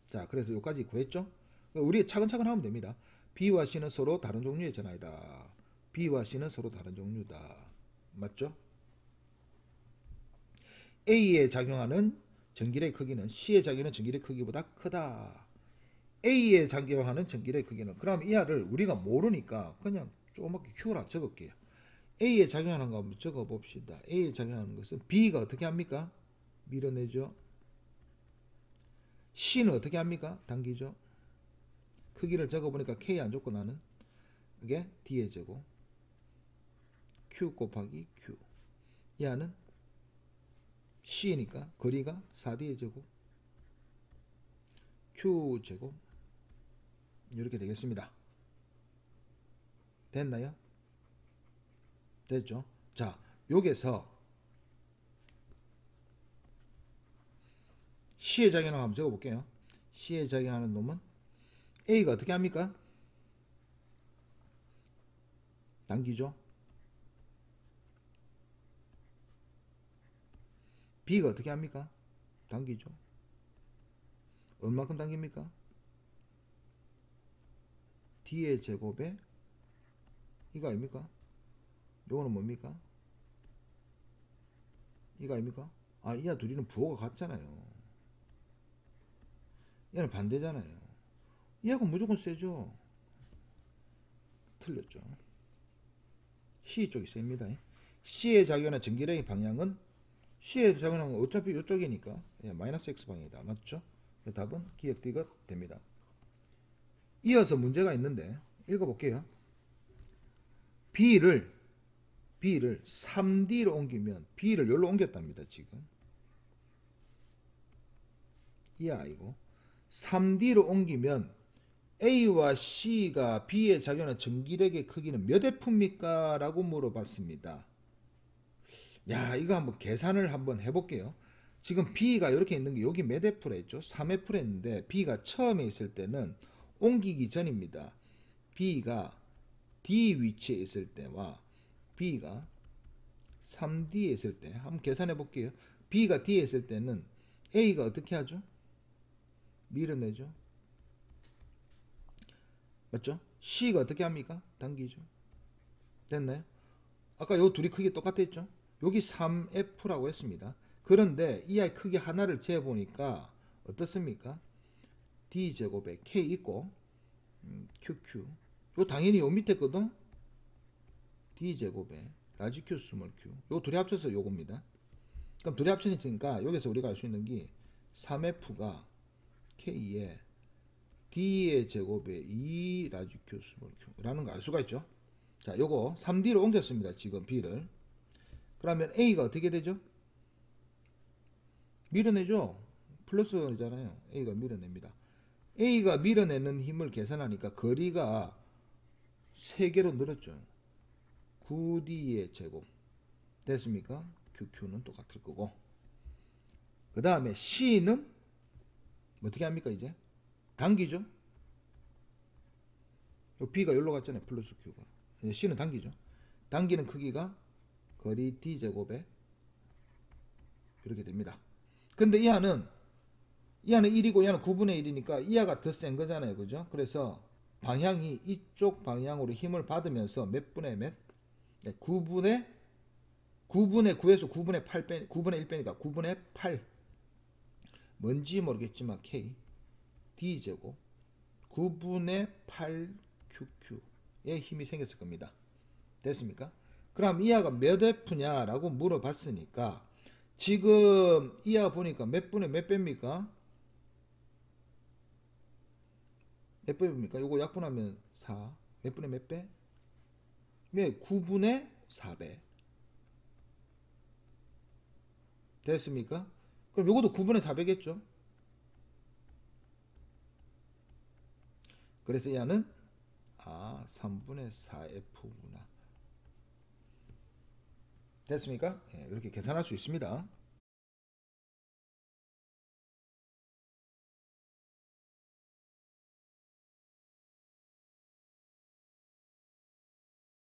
자, 그래서 여기까지 구했죠? 우리 차근차근 하면 됩니다. B와 C는 서로 다른 종류의 전하이다. B와 C는 서로 다른 종류다. 맞죠? A에 작용하는 전기의 크기는 C에 작용하는 전기의 크기보다 크다. A에 작용하는 전기의 크기는 그럼 이하를 우리가 모르니까 그냥 조그맣게 Q라 적을게요. A에 작용하는 거 한번 적어봅시다. A에 작용하는 것은 B가 어떻게 합니까? 밀어내죠. C는 어떻게 합니까? 당기죠. 크기를 적어보니까 K 안 적고 나는 이게 D의 제곱 Q 곱하기 Q. 얘는 C니까 거리가 4D의 제곱 Q 제곱 이렇게 되겠습니다. 됐나요? 됐죠? 자, 여기서 C에 작용하는 거 한번 적어볼게요. C에 작용하는 놈은 A가 어떻게 합니까? 당기죠? B가 어떻게 합니까? 당기죠. 얼마큼 당깁니까? D의 제곱에 이거 아닙니까? 요거는 뭡니까? 이거 아닙니까? 아, 이하 둘이는 부호가 같잖아요. 얘는 반대잖아요. 얘하고 무조건 세죠. 틀렸죠. C 쪽이 셉니다. C의 작용하는 전기량의 방향은 C의 작용하는 건 어차피 이쪽이니까 마이너스 X 방향이다. 맞죠? 답은 기억 D가 됩니다. 이어서 문제가 있는데 읽어볼게요. B를 3D로 옮기면 B를 여기로 옮겼답니다. 지금 이 아이고 3D로 옮기면 A와 C가 B에 작용하는 전기력의 크기는 몇 F입니까? 라고 물어봤습니다. 야, 이거 한번 계산을 한번 해볼게요. 지금 B가 이렇게 있는 게 여기 몇 F라 했죠? 3F라 했는데 B가 처음에 있을 때는 옮기기 전입니다. B가 D 위치에 있을 때와 B가 3D에 있을 때 한번 계산해 볼게요. B가 D에 있을 때는 A가 어떻게 하죠? 밀어내죠. 맞죠? C가 어떻게 합니까? 당기죠. 됐나요? 아까 요 둘이 크기 똑같았죠? 여기 3F라고 했습니다. 그런데 이 아이 크기 하나를 재보니까 어떻습니까? D제곱에 K 있고 QQ 요 당연히 요 밑에 거도 D제곱에 라지 Q 스몰 Q 요 둘이 합쳐서 요겁니다. 그럼 둘이 합쳐지니까 여기서 우리가 알 수 있는 게 3F가 K에 D의 제곱에 2 라지 Q 스몰 Q라는 거 알 수가 있죠. 자, 요거 3D로 옮겼습니다. 지금 B를. 그러면 A가 어떻게 되죠? 밀어내죠. 플러스잖아요. A가 밀어냅니다. A가 밀어내는 힘을 계산하니까 거리가 3개로 늘었죠. 9D의 제곱 됐습니까? QQ는 똑같을 거고 그 다음에 C는 어떻게 합니까? 이제 당기죠. B가 여기로 갔잖아요. 플러스 Q가 이제 C는 당기죠. 당기는 크기가 거리 D제곱에 이렇게 됩니다. 근데 이하는 1이고 이하는 9분의 1이니까 이하가 더 센 거잖아요. 그죠? 그래서 방향이 이쪽 방향으로 힘을 받으면서 몇 분의 몇? 9분의 9에서 9분의 8 빼, 9분의 1 빼니까 9분의 8 뭔지 모르겠지만 K D제곱 9분의 8 QQ의 힘이 생겼을 겁니다. 됐습니까? 그럼 이하가 몇 F냐라고 물어봤으니까 지금 이하 보니까 몇 분의 몇 배입니까? 몇 배입니까? 요거 약분하면 4. 몇 분의 몇 배? 네, 9분의 4배. 됐습니까? 그럼 요것도 9분의 4배겠죠? 그래서 얘는 3분의 4F구나. 됐습니까? 네, 이렇게 계산할 수 있습니다.